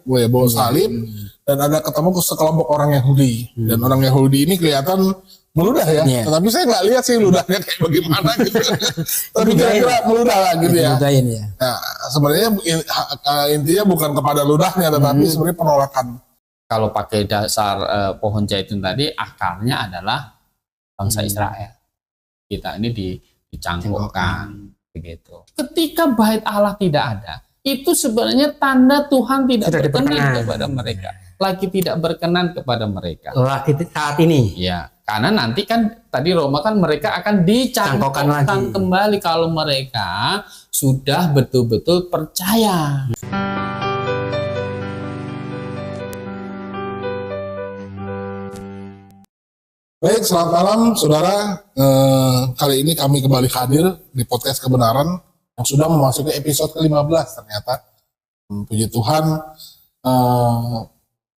bawa salib, dan ada ketemu sekelompok orang Yahudi. Dan orang Yahudi ini kelihatan meludah ya, tetapi saya nggak lihat sih ludahnya kayak bagaimana gitu. Tapi kira-kira meludah lah gitu ya. Nah, sebenarnya intinya bukan kepada ludahnya, tetapi sebenarnya penolakan. Kalau pakai dasar pohon zaitun tadi, akarnya adalah bangsa Israel. Kita ini dicangkokkan begitu. Ketika bait Allah tidak ada, itu sebenarnya tanda Tuhan tidak berkenan kepada mereka. Lagi tidak berkenan kepada mereka. Lagi saat ini. Ya, karena nanti kan tadi Roma kan mereka akan dicangkokkan kembali kalau mereka sudah betul-betul percaya. Baik, selamat malam saudara. Kali ini kami kembali hadir di podcast kebenaran yang sudah memasuki episode ke-15 ternyata. Puji Tuhan,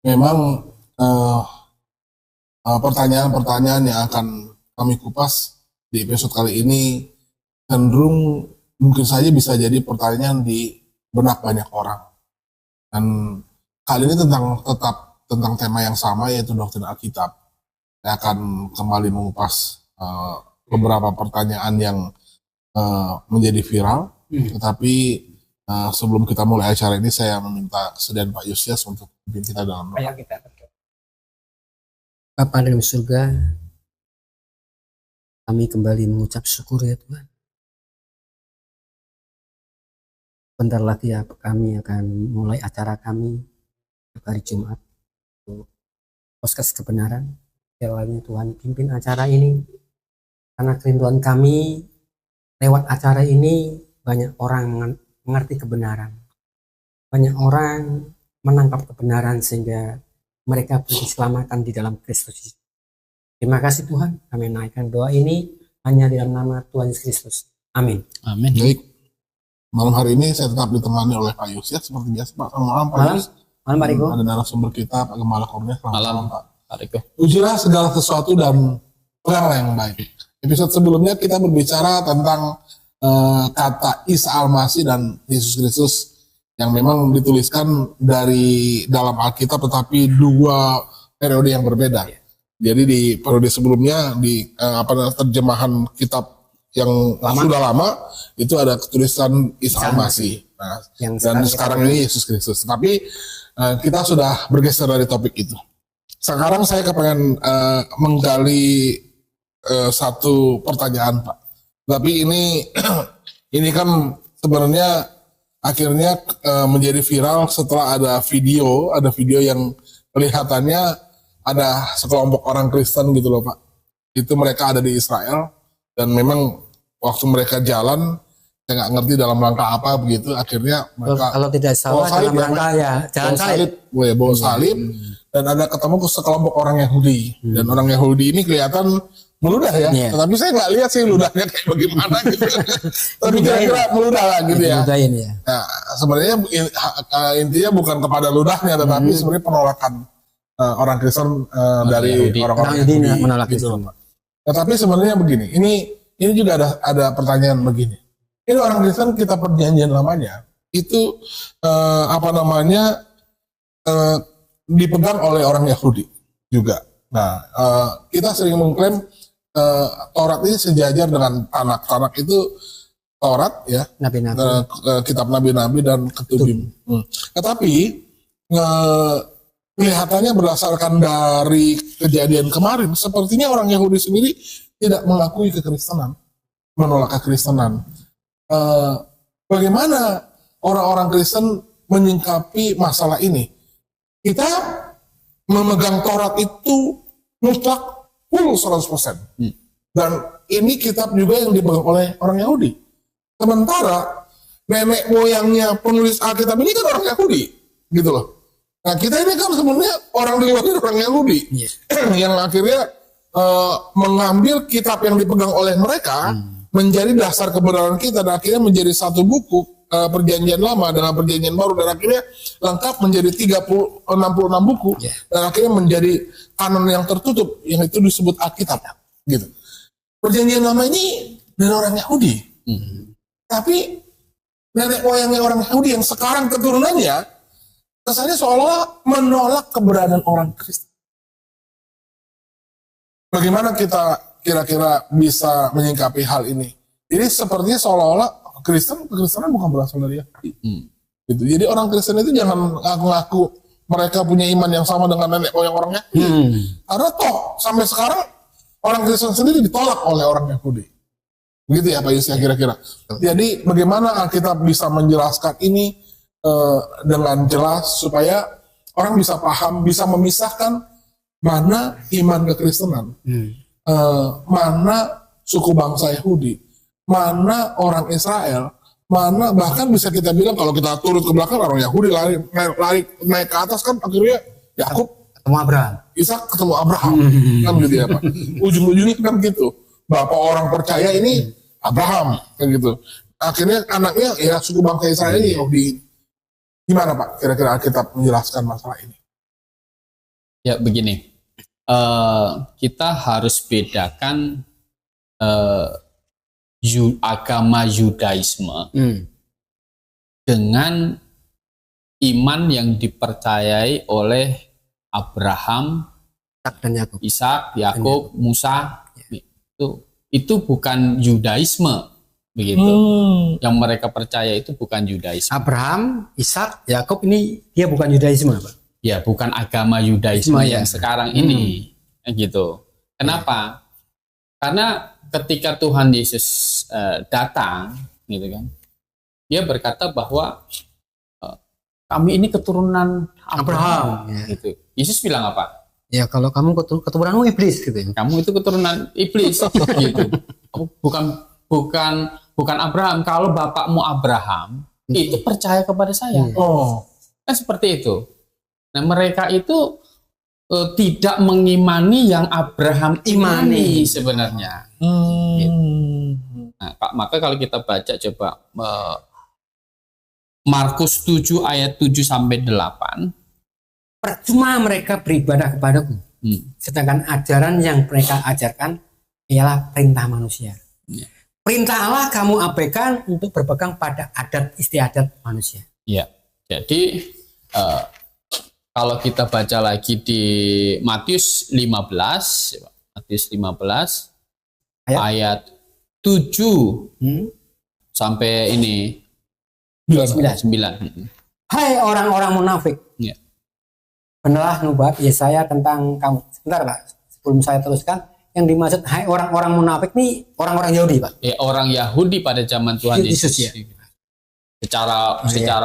memang pertanyaan-pertanyaan yang akan kami kupas di episode kali ini cenderung mungkin saja bisa jadi pertanyaan di benak banyak orang. Dan kali ini tetap tentang tema yang sama, yaitu doktrin Alkitab. Saya akan kembali mengupas beberapa pertanyaan yang menjadi viral. Tetapi sebelum kita mulai acara ini, saya meminta kesediaan Pak Yusias untuk pimpin kita dalam doa. Bapa dalam surga, kami kembali mengucap syukur ya Tuhan. Bentar lagi ya, kami akan mulai acara kami hari Jumat untuk podcast kebenaran. Kiranya Tuhan pimpin acara ini, karena kerinduan kami lewat acara ini banyak orang mengerti kebenaran, banyak orang menangkap kebenaran sehingga mereka diselamatkan di dalam Kristus. Terima kasih Tuhan, kami naikkan doa ini hanya dalam nama Tuhan Yesus Kristus. Amin. Amin. Baik, malam hari ini saya tetap ditemani oleh Pak Yusias seperti biasa. Pak, selamat malam Pak Yus. Malam Pak Riko. Ada narasumber kita Pak Gembala Kurnia. Selamat malam Pak. Pujilah segala sesuatu dan perkara yang baik. Episode sebelumnya kita berbicara tentang kata Isa Al-Masih dan Yesus Kristus yang memang dituliskan dari dalam Alkitab, tetapi dua periode yang berbeda. Jadi di periode sebelumnya di terjemahan kitab yang sudah lama itu ada tulisan Isa Al-Masih. Nah, dan sekarang ini Yesus Kristus. Tapi kita sudah bergeser dari topik itu. Sekarang saya kepengen menggali satu pertanyaan Pak. Tapi ini kan sebenarnya akhirnya menjadi viral setelah ada video yang kelihatannya ada sekelompok orang Kristen gitu loh Pak. Itu mereka ada di Israel dan memang waktu mereka jalan, saya nggak ngerti dalam rangka apa begitu, akhirnya mereka kalau tidak salah dalam rangka ya jalan salib. Bawa salib. Dan ada ketemu sekelompok orang Yahudi. Dan orang Yahudi ini kelihatan meludah ya. Tetapi saya nggak lihat sih ludahnya kayak bagaimana gitu. Tapi kira-kira meludah lah gitu ya. Nah, sebenarnya intinya bukan kepada ludahnya, tetapi sebenarnya penolakan orang Kristen dari orang-orang Yahudi menolak gitu. Tetapi sebenarnya begini, ini juga ada pertanyaan begini. Ini orang Kristen kitab perjanjian lamanya itu dipegang oleh orang Yahudi juga. Nah, kita sering mengklaim Taurat ini sejajar dengan Tanak. Tanak itu Taurat ya, kitab nabi-nabi dan Ketubim. Tetapi kelihatannya berdasarkan dari kejadian kemarin, sepertinya orang Yahudi sendiri tidak mengakui kekristenan, menolak kekristenan. Bagaimana orang-orang Kristen menyikapi masalah ini? Kita memegang Taurat itu mutlak full 100%. Dan ini kitab juga yang dipegang oleh orang Yahudi. Sementara nenek moyangnya penulis Alkitab ini kan orang Yahudi, gitu loh. Nah, kita ini kan sebenarnya orang di luar orang Yahudi yang akhirnya mengambil kitab yang dipegang oleh mereka menjadi dasar kebenaran kita, dan akhirnya menjadi satu buku perjanjian lama dengan perjanjian baru, dan akhirnya lengkap menjadi 66 buku dan akhirnya menjadi kanon yang tertutup yang itu disebut Alkitab gitu. Perjanjian lama ini dari orang Yahudi, tapi nenek moyangnya orang Yahudi yang sekarang keturunannya kesannya seolah menolak keberadaan orang Kristen. Bagaimana kita kira-kira bisa menyikapi hal ini? Jadi sepertinya seolah-olah Kekristenan bukan berasal dari Yahudi. Gitu. Jadi orang Kristen itu jangan ngaku-ngaku mereka punya iman yang sama dengan nenek moyang orang Yahudi. Karena toh sampai sekarang orang Kristen sendiri ditolak oleh orang Yahudi. Begitu ya Pak Yus ya kira-kira. Jadi bagaimana kita bisa menjelaskan ini dengan jelas supaya orang bisa paham, bisa memisahkan mana iman kekristenan, mana suku bangsa Yahudi, mana orang Israel, mana bahkan bisa kita bilang kalau kita turut ke belakang orang Yahudi lari naik ke atas kan akhirnya Yakub ketemu Abraham, Ishak ketemu Abraham, kan gitu ya Pak. Ujung-ujungnya kan gitu. Bapak orang percaya ini Abraham, kan gitu. Akhirnya anaknya ya suku bangsa Israel ini Yahudi. Gimana Pak kira-kira Alkitab menjelaskan masalah ini? Ya begini, kita harus bedakan agama Yudaisme dengan iman yang dipercayai oleh Abraham, Ishak, Yakub, Musa. Itu bukan Yudaisme. Begitu. Yang mereka percaya itu bukan Yudaisme. Abraham, Ishak, Yakub ini dia bukan Yudaisme, Pak. Ya, bukan agama Yudaisme yang sekarang ini. Gitu. Kenapa? Karena ketika Tuhan Yesus datang, gitu kan, dia berkata bahwa kami ini keturunan Abraham. Gitu. Yesus bilang apa? Ya kalau kamu keturunanmu iblis gitu. Kamu itu keturunan iblis, gitu. Bukan Abraham. Kalau bapakmu Abraham, itu percaya kepada saya. Kan seperti itu. Nah, mereka itu tidak mengimani yang Abraham imani sebenarnya. Gitu. Nah, maka kalau kita baca coba Markus 7 ayat 7 sampai 8. Percuma mereka beribadah kepadaku, sedangkan ajaran yang mereka ajarkan ialah perintah manusia. Perintah Allah kamu abaikan untuk berpegang pada adat istiadat manusia. Ya, jadi kalau kita baca lagi di Matius 15 ayat 7 sampai ini 9. Hai orang-orang munafik, benalah nubuat Yesaya tentang kamu. Sebentar Pak, sebelum saya teruskan, yang dimaksud hai orang-orang munafik ini orang-orang Yahudi Pak. Ya, orang Yahudi pada zaman Tuhan Yesus ya. Secara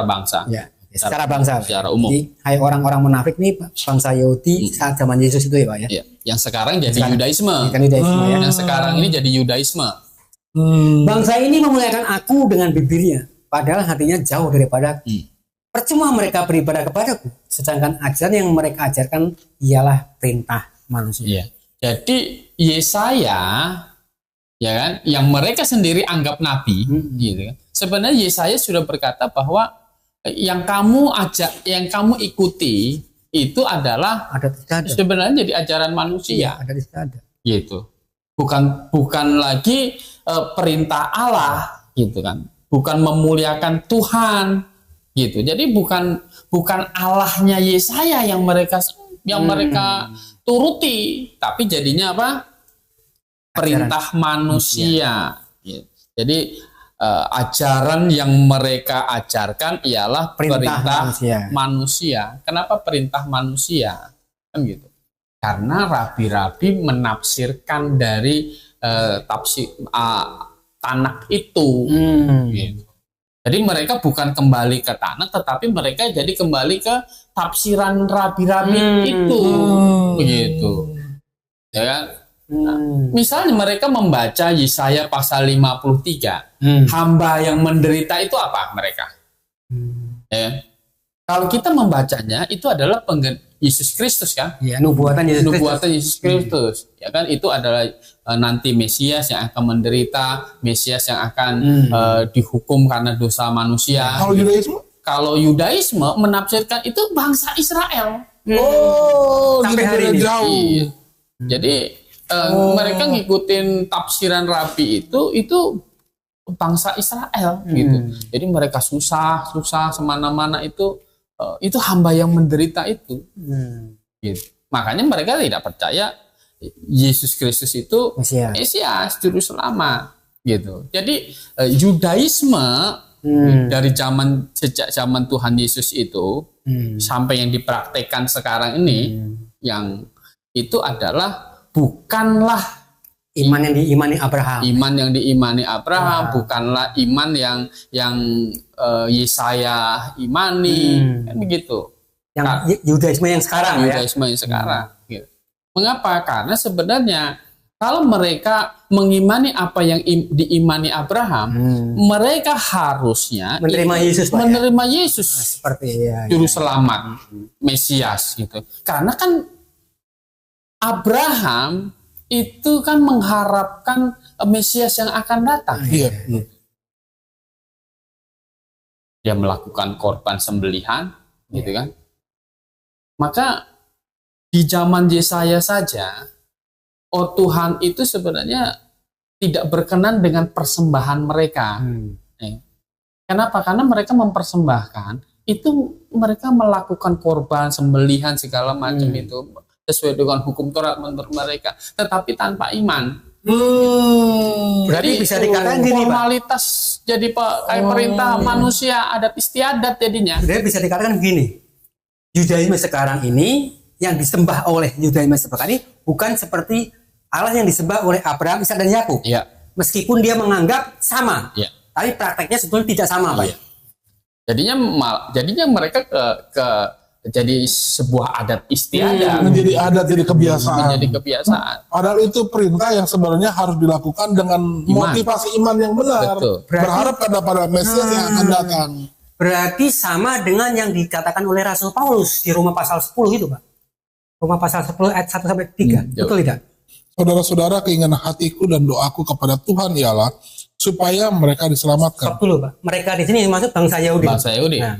bangsa. Ya, secara bangsa. Secara umum. Jadi hai orang-orang munafik ini bangsa Yahudi saat zaman Yesus itu ya Pak ya. Ya, yang sekarang jadi Yudaisme. Ya. Yang sekarang ini jadi Yudaisme. Bangsa ini memuliakan aku dengan bibirnya, padahal hatinya jauh daripada percuma mereka beribadah kepadaku, sedangkan ajaran yang mereka ajarkan ialah perintah manusia. Ya. Jadi Yesaya, ya kan, yang mereka sendiri anggap nabi, gitu kan. Sebenarnya Yesaya sudah berkata bahwa yang kamu ikuti itu adalah sebenarnya jadi ajaran manusia. Ada istiadat. Gitu. Bukan lagi perintah Allah, gitu kan. Bukan memuliakan Tuhan, gitu. Jadi bukan Allahnya Yesaya yang mereka turuti, tapi jadinya apa? Perintah manusia. Gitu. Jadi ajaran yang mereka ajarkan ialah perintah manusia. Kenapa perintah manusia? Kan gitu. Karena rabi-rabi menafsirkan dari tafsir Tanak itu. Gitu. Jadi mereka bukan kembali ke Tanak, tetapi mereka jadi kembali ke tafsiran rabi-rabi itu. Begitu. Ya kan? Nah, misalnya mereka membaca Yesaya pasal 53, hamba yang menderita itu apa mereka? Ya. Kalau kita membacanya itu adalah Yesus Kristus kan? Ya, nubuatan Yesus Kristus. Ya kan, itu adalah nanti Mesias yang akan menderita, Mesias yang akan dihukum karena dosa manusia. Kalau Yudaisme menafsirkan itu bangsa Israel. Sampai hari ini. Jauh. Iya. Jadi mereka ngikutin tafsiran rabi itu bangsa Israel gitu. Jadi mereka susah semana-mana itu itu hamba yang menderita itu. Hmm. Gitu. Makanya mereka tidak percaya Yesus Kristus itu Mesias. Mesias, juru selamat. Gitu. Jadi Yudaisme dari sejak zaman Tuhan Yesus itu sampai yang dipraktekkan sekarang ini, yang itu adalah bukanlah Iman yang diimani Abraham. iman yang diimani Abraham, bukanlah iman yang Yesaya imani, kan begitu. Yang Yudaisme yang sekarang ya. Yudaisme yang sekarang. Gitu. Mengapa? Karena sebenarnya kalau mereka mengimani apa yang diimani Abraham, mereka harusnya Menerima Yesus, Pak, menerima Yesus seperti ya. juru selamat, Mesias gitu. Karena kan Abraham itu kan mengharapkan Mesias yang akan datang. Iya. Dia melakukan korban sembelihan, gitu kan. Maka di zaman Yesaya saja, Tuhan itu sebenarnya tidak berkenan dengan persembahan mereka. Kenapa? Karena mereka mempersembahkan itu, mereka melakukan korban sembelihan segala macam itu sesuai dengan hukum Taurat menurut mereka, tetapi tanpa iman. Berarti Jadi bisa dikatakan gini, Pak. formalitas jadi kayak perintah manusia, adat istiadat jadinya. Jadi bisa dikatakan begini. Yudaisme sekarang ini yang disembah oleh Yudaisme sekarang ini bukan seperti Allah yang disembah oleh Abraham, Ishak dan Yakub. Iya. Meskipun dia menganggap sama, Iya. tapi prakteknya sebetulnya tidak sama, Pak. Iya. Jadinya mereka jadi sebuah adat istiadat, Menjadi adat, jadi kebiasaan. menjadi kebiasaan. Padahal itu perintah yang sebenarnya harus dilakukan dengan motivasi iman yang benar. Betul. Berharap pada Mesias yang akan datang. Berarti sama dengan yang dikatakan oleh Rasul Paulus di Roma pasal 10 itu, Pak. Roma pasal 10 ayat 1 sampai 3. Betul tidak? Saudara-saudara, keinginan hatiku dan doaku kepada Tuhan ialah supaya mereka diselamatkan. Stop dulu, Pak. Mereka di sini maksud bangsa Yahudi.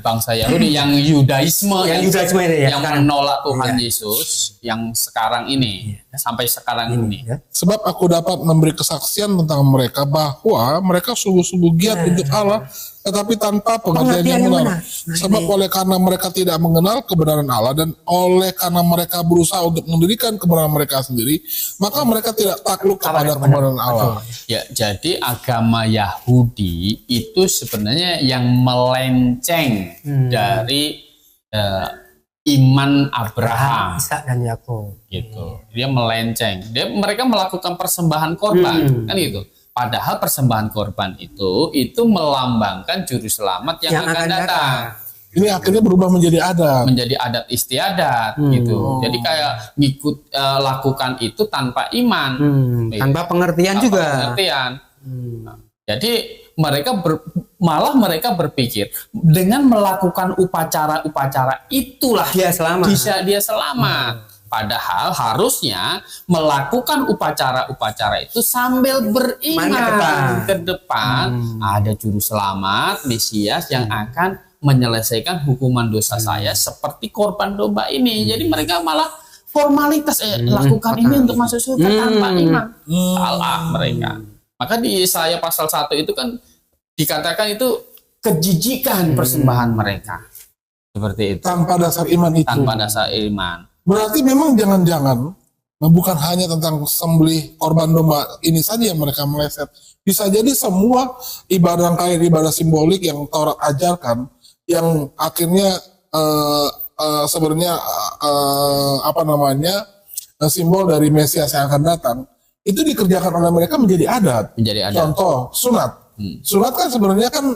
Bangsa Yahudi yang Yudaisme, Yang Yudaisme ini ya, yang sekarang. menolak Tuhan Yesus, yang sekarang ini sampai sekarang ini. Ya. Sebab aku dapat memberi kesaksian tentang mereka bahwa mereka sungguh-sungguh giat untuk Allah, tetapi tanpa pengertian yang benar. Sebab oleh karena mereka tidak mengenal kebenaran Allah dan oleh karena mereka berusaha untuk mendirikan kebenaran mereka sendiri, maka mereka tidak takluk kepada kebenaran Allah. Ya, jadi agama Yahudi itu sebenarnya yang melenceng dari iman Abraham. Ishak dan Yakub. Gitu. Dia melenceng. Mereka melakukan persembahan korban, kan gitu. Padahal persembahan korban itu melambangkan juru selamat yang akan datang. Ini akhirnya berubah menjadi adat. Menjadi adat istiadat gitu. Jadi kayak ngikut lakukan itu tanpa iman. Tanpa pengertian Tanpa juga. pengertian. Jadi malah mereka berpikir dengan melakukan upacara-upacara itulah Dia selamat. bisa dia selamat. Padahal harusnya melakukan upacara-upacara itu sambil beriman ke depan ada juru selamat Mesias yang akan menyelesaikan hukuman dosa saya seperti korban domba ini. Jadi mereka malah formalitas lakukan ini untuk masuk surga tanpa iman. Salah mereka. Maka di Yesaya pasal 1 itu kan dikatakan itu kejijikan persembahan mereka. Seperti itu. Tanpa dasar iman itu. Tanpa dasar iman. Berarti memang jangan-jangan bukan hanya tentang sembelih korban domba ini saja yang mereka meleset. Bisa jadi semua ibadah rangkaian ibadah simbolik yang Taurat ajarkan, yang akhirnya sebenarnya simbol dari Mesias yang akan datang, itu dikerjakan oleh mereka menjadi adat. Contoh sunat. Sunat kan sebenarnya kan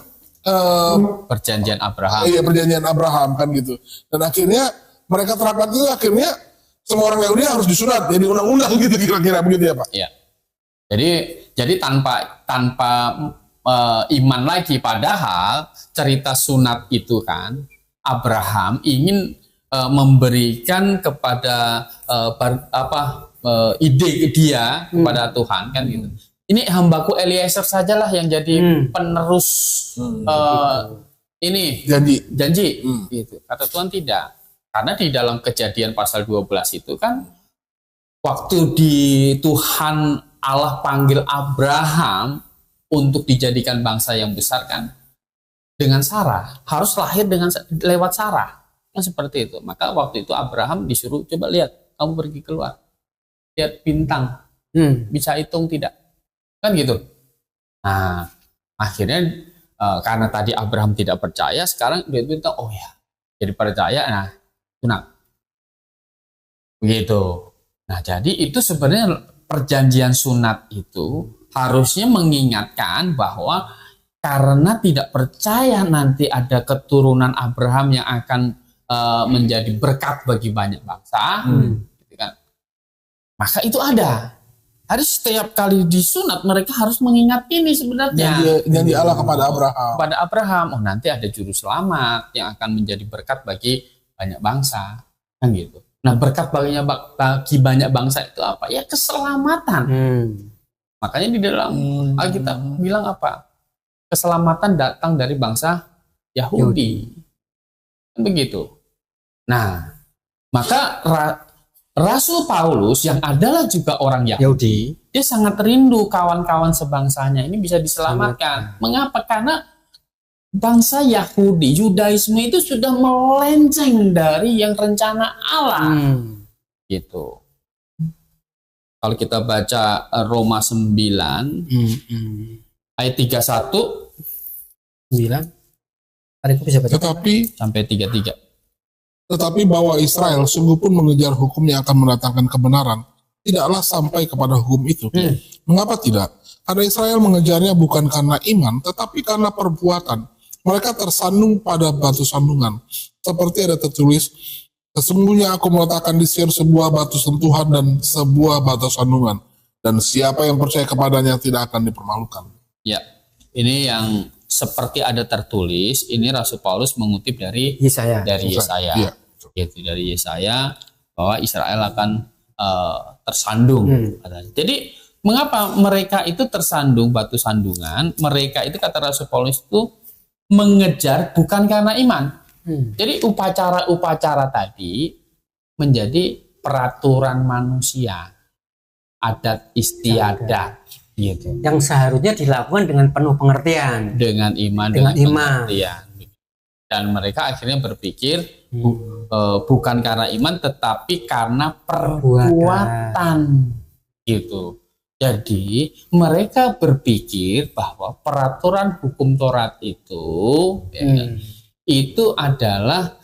perjanjian Abraham. Iya, perjanjian Abraham kan gitu. Dan akhirnya mereka terapkan itu, akhirnya semua orang Yahudi harus disunat jadi undang-undang gitu, kira-kira begitu ya Pak? Iya. Jadi tanpa iman lagi, padahal cerita sunat itu kan Abraham ingin memberikan kepada ide dia kepada Tuhan kan gitu. Ini hambaku Eliezer sajalah yang jadi penerus ini janji gitu. Kata Tuhan tidak. Karena di dalam Kejadian pasal 12 itu kan waktu Tuhan Allah panggil Abraham untuk dijadikan bangsa yang besar kan dengan Sarah, harus lahir lewat Sarah. Kan seperti itu. Maka waktu itu Abraham disuruh, coba lihat, kamu pergi keluar, lihat bintang, bisa hitung tidak? Kan gitu. Nah, akhirnya karena tadi Abraham tidak percaya, sekarang dia bintang, oh ya, jadi percaya. Nah, sunat. Begitu. Nah, jadi itu sebenarnya perjanjian sunat itu harusnya mengingatkan bahwa karena tidak percaya nanti ada keturunan Abraham yang akan menjadi berkat bagi banyak bangsa, gitu kan. Maka itu ada. Harus setiap kali disunat mereka harus mengingat ini sebenarnya. Janji Allah kepada Abraham. Kepada Abraham, oh nanti ada juru selamat yang akan menjadi berkat bagi banyak bangsa, kan gitu. Nah, berkat bagi banyak bangsa itu apa? Ya keselamatan. Makanya di dalam Alkitab bilang apa? Keselamatan datang dari bangsa Yahudi. Begitu. Nah, maka Rasul Paulus yang adalah juga orang Yahudi, dia sangat rindu kawan-kawan sebangsanya ini bisa diselamatkan. Mengapa? Karena bangsa Yahudi, Yudaisme itu sudah melenceng dari yang rencana Allah. Gitu. Kalau kita baca Roma 9 ayat 31 sampai 33. Tetapi bahwa Israel sungguh pun mengejar hukum yang akan mendatangkan kebenaran, tidaklah sampai kepada hukum itu. Mengapa tidak? Karena Israel mengejarnya bukan karena iman, tetapi karena perbuatan. Mereka tersandung pada batu sandungan. Seperti ada tertulis, sesungguhnya aku meletakkan di Sion sebuah batu sentuhan dan sebuah batu sandungan. Dan siapa yang percaya kepadanya tidak akan dipermalukan. Ya, ini yang seperti ada tertulis, ini Rasul Paulus mengutip dari Yesaya. Ya. Gitu, dari Yesaya bahwa Israel akan tersandung. Jadi mengapa mereka itu tersandung batu sandungan? Mereka itu kata Rasul Paulus itu mengejar bukan karena iman. Jadi upacara-upacara tadi menjadi peraturan manusia, adat istiadat. Gitu. Yang seharusnya dilakukan dengan penuh pengertian, dengan iman, dengan pengertian. Dan mereka akhirnya berpikir bukan karena iman, tetapi karena perbuatan. Gitu. Jadi mereka berpikir bahwa peraturan hukum Taurat itu, itu adalah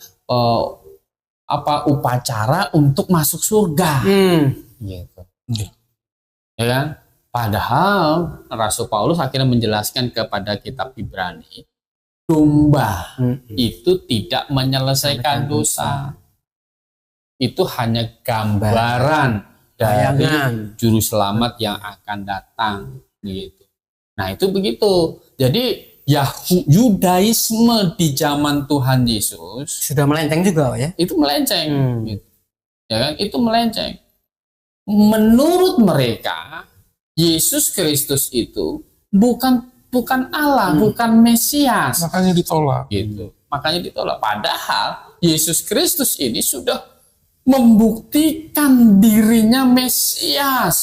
upacara untuk masuk surga. Gitu. Ya kan? Padahal Rasul Paulus akhirnya menjelaskan kepada kitab Ibrani, domba itu tidak menyelesaikan dosa. Itu hanya gambaran dari juru selamat yang akan datang. Gitu. Nah itu begitu. Jadi Yudaisme di zaman Tuhan Yesus sudah melenceng juga, ya? Itu melenceng. Gitu. Ya kan? Itu melenceng. Menurut mereka Yesus Kristus itu bukan Allah, bukan Mesias. Makanya ditolak. Gitu. Makanya ditolak. Padahal Yesus Kristus ini sudah membuktikan dirinya Mesias.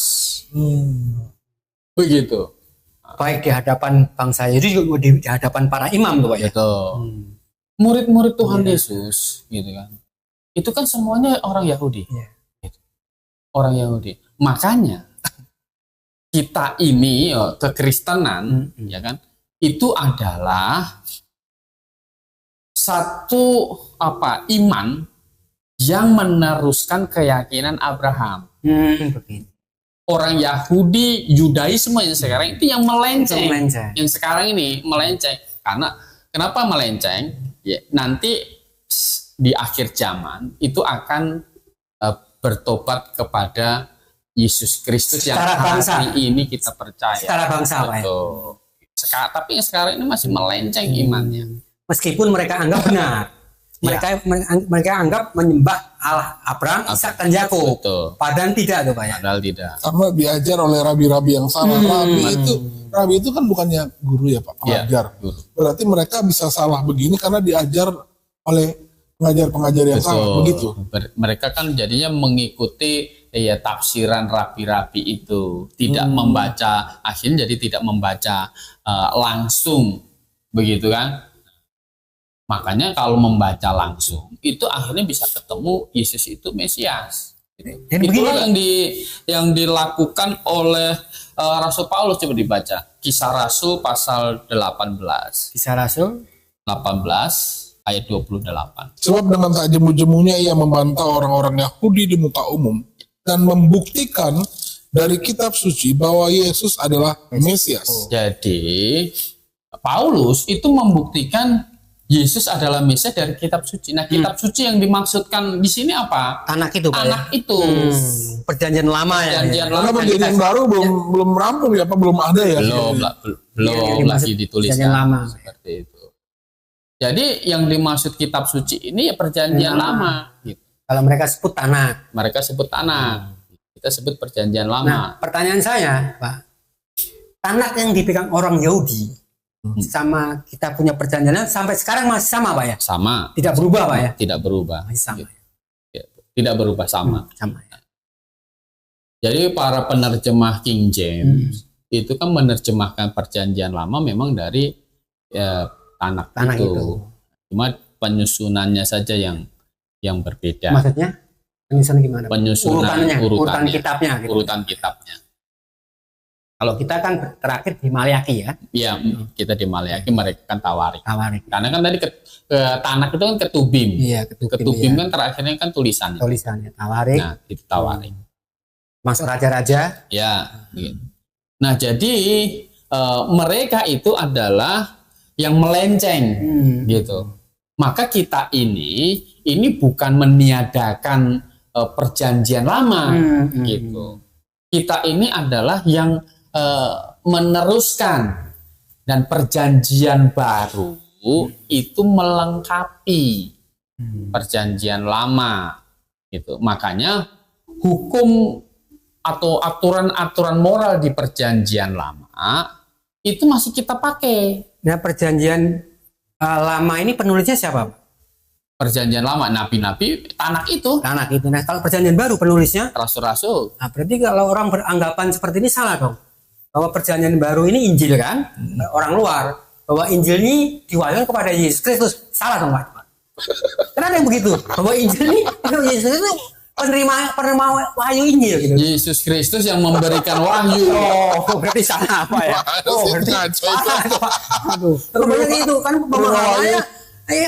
Begitu. Baik di hadapan bangsa Yahudi juga di hadapan para imam tuh, Pak, ya. Gitu. Murid-murid Tuhan Yesus, gitu kan. Itu kan semuanya orang Yahudi. Gitu. Orang Yahudi. Makanya kita ini kekristenan, ya kan, itu adalah satu iman yang meneruskan keyakinan Abraham. Orang Yahudi, Yudaisme yang sekarang itu yang melenceng. Yang sekarang ini melenceng. Karena kenapa melenceng? Ya, nanti di akhir zaman itu akan bertobat kepada Yesus Kristus yang hari ini kita percaya. Secara bangsa, Pak, ya? Tapi sekarang ini masih melenceng imannya. Meskipun mereka anggap benar. Mereka anggap menyembah Allah Abraham, Ishak dan Yakub. Padahal tidak tuh, Pak, ya. Padahal tidak. Karena diajar oleh rabi-rabi yang salah. Rabi itu kan bukannya guru ya, Pak, pengajar. Berarti mereka bisa salah begini karena diajar oleh pengajar-pengajar yang salah, begitu. Mereka kan jadinya mengikuti tafsiran rabi-rabi itu, tidak membaca, akhirnya jadi tidak membaca langsung, begitu kan? Makanya kalau membaca langsung itu akhirnya bisa ketemu Yesus itu Mesias. Dan Itulah begini, yang dilakukan oleh Rasul Paulus. Coba dibaca Kisah Rasul pasal 18 Kisah Rasul 18 ayat 28. Sebab dengan tak jemu-jemunya ia membantah orang-orang Yahudi di muka umum dan membuktikan dari kitab suci bahwa Yesus adalah Mesias. Jadi Paulus itu membuktikan Yesus adalah Mesias dari kitab suci. Nah, kitab suci yang dimaksudkan di sini apa? anak itu, Pak, ya? Anak itu. Perjanjian lama ya. Perjanjian Karena lama perjanjian baru belum rampung ya, apa belum ada ya? belum Yang dimaksud lagi dituliskan perjanjian lama. seperti itu. Jadi yang dimaksud kitab suci ini ya perjanjian lama. Gitu. Kalau mereka sebut tanah. Mereka sebut tanah. Kita sebut perjanjian Nah, lama. pertanyaan saya, Pak, tanah yang dipegang orang Yahudi sama kita punya perjanjian sampai sekarang masih sama, Pak ya? Sama. Tidak berubah, Pak ya? Tidak berubah. Masih sama. Ya, tidak berubah sama. Sama ya. Jadi para penerjemah King James itu kan menerjemahkan perjanjian lama memang dari tanah itu. Cuma penyusunannya saja yang berbeda. Maksudnya penyusunan gimana? Penyusunan urutan kitabnya gitu. Urutan kitabnya. Kalau kita kan terakhir di Maliaki ya. Ya, kita di Maliaki, mereka kan Tawarik. Tawarik. Karena kan tadi ke Tanak itu kan Ketubim. Iya, Ketubim ya. kan terakhirnya kan tulisan. Tulisannya Tawarik. Nah, itu Tawarik. Masuk raja-raja. Ya, gitu. Nah, jadi mereka itu adalah yang melenceng, gitu. Maka kita ini bukan meniadakan perjanjian lama, gitu. Kita ini adalah yang meneruskan, dan perjanjian baru itu melengkapi perjanjian lama, gitu. Makanya hukum atau aturan-aturan moral di perjanjian lama itu masih kita pakai. Nah, perjanjian lama ini penulisnya siapa, Pak? Perjanjian lama, nabi-nabi, Tanak itu. Tanak itu. Nah, kalau perjanjian baru penulisnya, Rasul-rasul. nah berarti kalau orang beranggapan seperti ini salah dong. Bahwa perjanjian baru ini Injil kan, orang luar. Bahwa Injil ini diwahyukan kepada Yesus Kristus, salah dong, Pak. Kenapa yang begitu? Bahwa Injil ini Yesus itu penerima wahyu Injil gitu. Yesus Kristus yang memberikan wahyu. Oh, berarti salah apa ya? Oh, berarti salah itu, Pak. Aduh, kebanyakan itu kan pemahamannya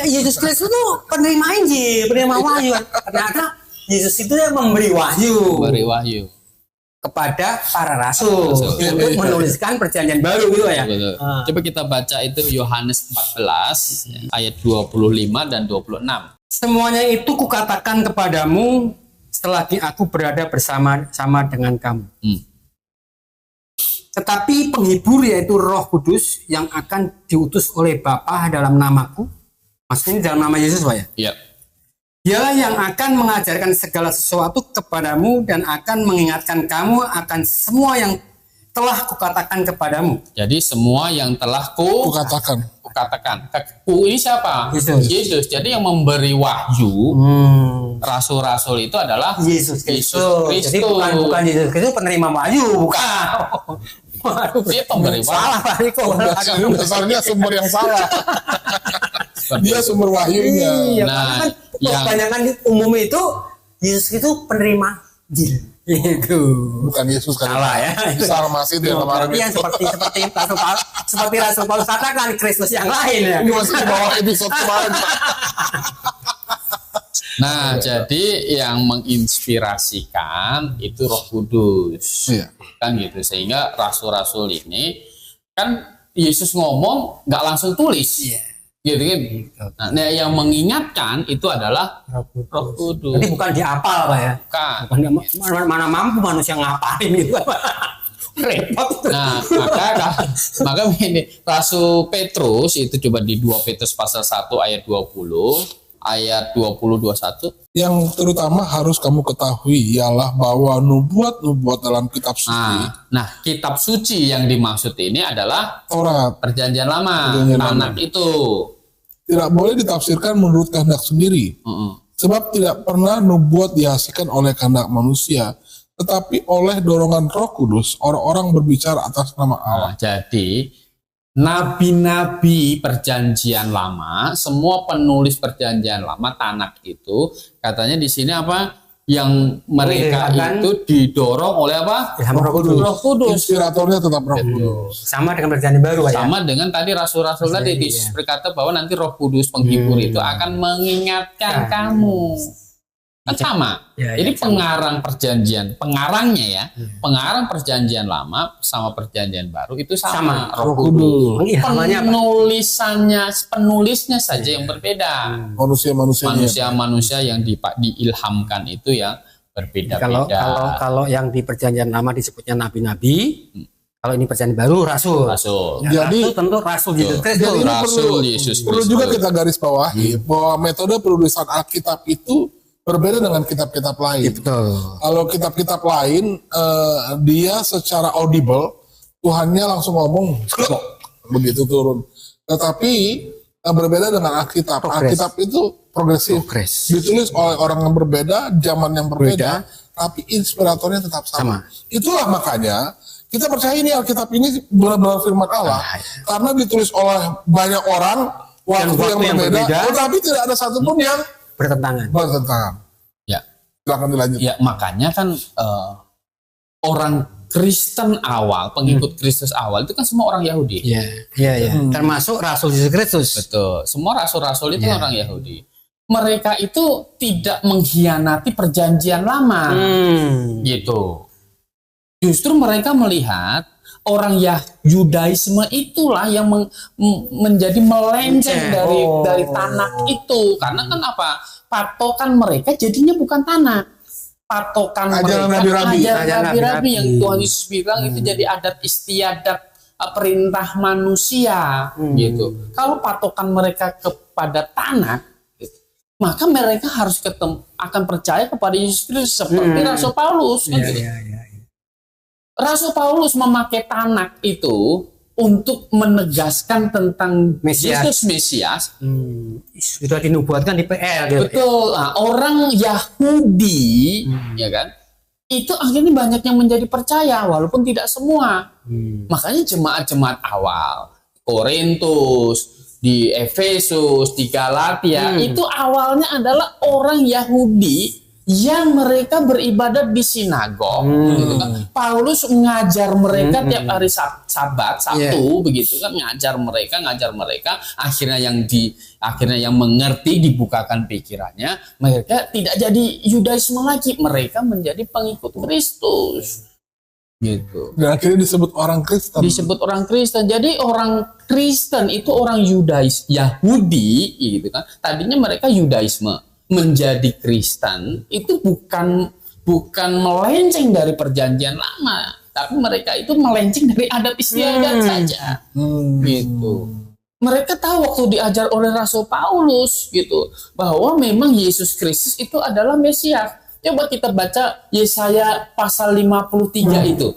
Yesus Kristus itu penerima Injil, penerima wahyu. Ternyata Yesus itu yang memberi wahyu. Memberi wahyu Kepada para rasul untuk menuliskan perjanjian baru gitu ya. Betul. Coba kita baca itu Yohanes 14 ayat 25 dan 26. Semuanya itu kukatakan kepadamu selagi aku berada bersama-sama dengan kamu. Tetapi penghibur yaitu Roh Kudus yang akan diutus oleh Bapa dalam namaku. Maksudnya dalam nama Yesus, Pak ya? Iya. Dialah yang akan mengajarkan segala sesuatu kepadamu dan akan mengingatkan kamu akan semua yang telah kukatakan kepadamu. Jadi semua yang telah Kukatakan. Ku ini siapa? Yesus. Jadi yang memberi wahyu rasul-rasul itu adalah Yesus Kristus. Jadi bukan Yesus Kristus penerima wahyu, bukan. Dia pemberi wahyu. Salah, Pak Riko. Dasarnya sumber yang salah. Dia sumber wahyunya. Iya, Nah, karena kan kebanyakan umum itu Yesus itu penerima Injil. Itu. Bukan Yesus kan. Salah ya. Salah masih itu yang kemarin Iya, itu. seperti Rasul Paulus katakan Kristus yang lain ya. Ini masih di bawah episode kemarin. Nah, jadi yang menginspirasikan itu Roh Kudus. Iya. Kan gitu. Sehingga rasul-rasul ini kan Yesus ngomong nggak langsung tulis. Iya. Gitu kan. Nah, yang mengingatkan itu adalah Roh Kudus. Jadi bukan dihafal, Pak ya. Bukan. Mana mampu manusia ngapalin gitu, Pak. Repot itu. Nah, maka ini Rasul Petrus itu coba di 2 Petrus pasal 1 ayat 20, ayat 20-21. Yang terutama harus kamu ketahui ialah bahwa nubuat-nubuat dalam kitab suci. Nah, kitab suci yang dimaksud ini adalah Taurat Perjanjian Lama, Tanak itu. tidak boleh ditafsirkan menurut kehendak sendiri. Sebab tidak pernah nubuat dihasilkan oleh kehendak manusia, tetapi oleh dorongan Roh Kudus orang-orang berbicara atas nama Allah. Nah, jadi nabi-nabi perjanjian lama, semua penulis perjanjian lama Tanak itu katanya di sini apa? Yang mereka itu didorong oleh apa? Ilham Roh Kudus. Roh Kudus. Inspiratornya tetap Roh Kudus. Sama dengan perjanjian baru ya. Sama dengan tadi rasul-rasul tadi Yesus berkata bahwa nanti Roh Kudus penghibur itu akan mengingatkan kamu. Kan sama. Jadi pengarang perjanjian, pengarangnya ya, pengarang perjanjian lama sama perjanjian baru itu sama. Roh Kudus. Penulisnya saja yang berbeda. Manusia-manusia yang diilhamkan itu yang berbeda-beda. Kalau yang di perjanjian lama disebutnya nabi-nabi, kalau ini perjanjian baru rasul. Ya, jadi rasul tentu rasul Yesus Kristus. Perlu juga kita garis bawahi bahwa metode penulisan Alkitab itu berbeda dengan kitab-kitab lain. Betul. Kalau kitab-kitab lain, dia secara audible, Tuhannya langsung ngomong, begitu turun. Tetapi berbeda dengan Alkitab. Alkitab itu progresif. Ditulis oleh orang yang berbeda, zaman yang berbeda, tapi inspiratornya tetap sama. Itulah makanya kita percaya ini Alkitab ini benar-benar firman Allah. Karena ditulis oleh banyak orang, waktu yang berbeda, tetapi tidak ada satupun yang bertentangan. Ya. Silakan dilanjut. Ya, makanya kan orang Kristen awal, pengikut Kristus awal itu kan semua orang Yahudi. Iya. Termasuk Rasul Yesus Kristus. Betul. Semua rasul-rasul itu orang Yahudi. Mereka itu tidak mengkhianati perjanjian lama. Gitu. Justru mereka melihat orang Yudaisme itulah yang menjadi melenceng dari Tanak itu. Karena kan apa? Patokan mereka jadinya bukan Tanak. Patokan mereka ajaran nabi-nabi yang Tuhan Yesus bilang itu jadi adat istiadat perintah manusia gitu. Kalau patokan mereka kepada Tanak, gitu, maka mereka harus akan percaya kepada Yesus Kristus seperti Rasul Paulus kan gitu. Rasul Paulus memakai Tanak itu untuk menegaskan tentang Yesus Mesias. Sudah dinubuatkan di PL. Betul. Nah, orang Yahudi, ya kan, itu akhirnya banyak yang menjadi percaya, walaupun tidak semua. Makanya jemaat-jemaat awal, Korintus, di Efesus, di Galatia, itu awalnya adalah orang Yahudi yang mereka beribadat di sinagog, gitu kan. Paulus mengajar mereka tiap hari Sabat, Sabtu, begitu kan, ngajar mereka, akhirnya yang mengerti, dibukakan pikirannya, mereka tidak jadi Yudaisme lagi, mereka menjadi pengikut Kristus. Gitu. Dan akhirnya disebut orang Kristen. Jadi orang Kristen itu orang Yahudi, gitu kan. Tadinya mereka Yudaisme. Menjadi Kristen itu bukan melenceng dari perjanjian lama, tapi mereka itu melenceng dari adat istiadat saja. Gitu. Mereka tahu waktu diajar oleh Rasul Paulus gitu bahwa memang Yesus Kristus itu adalah Mesias. Coba kita baca Yesaya pasal 53 itu.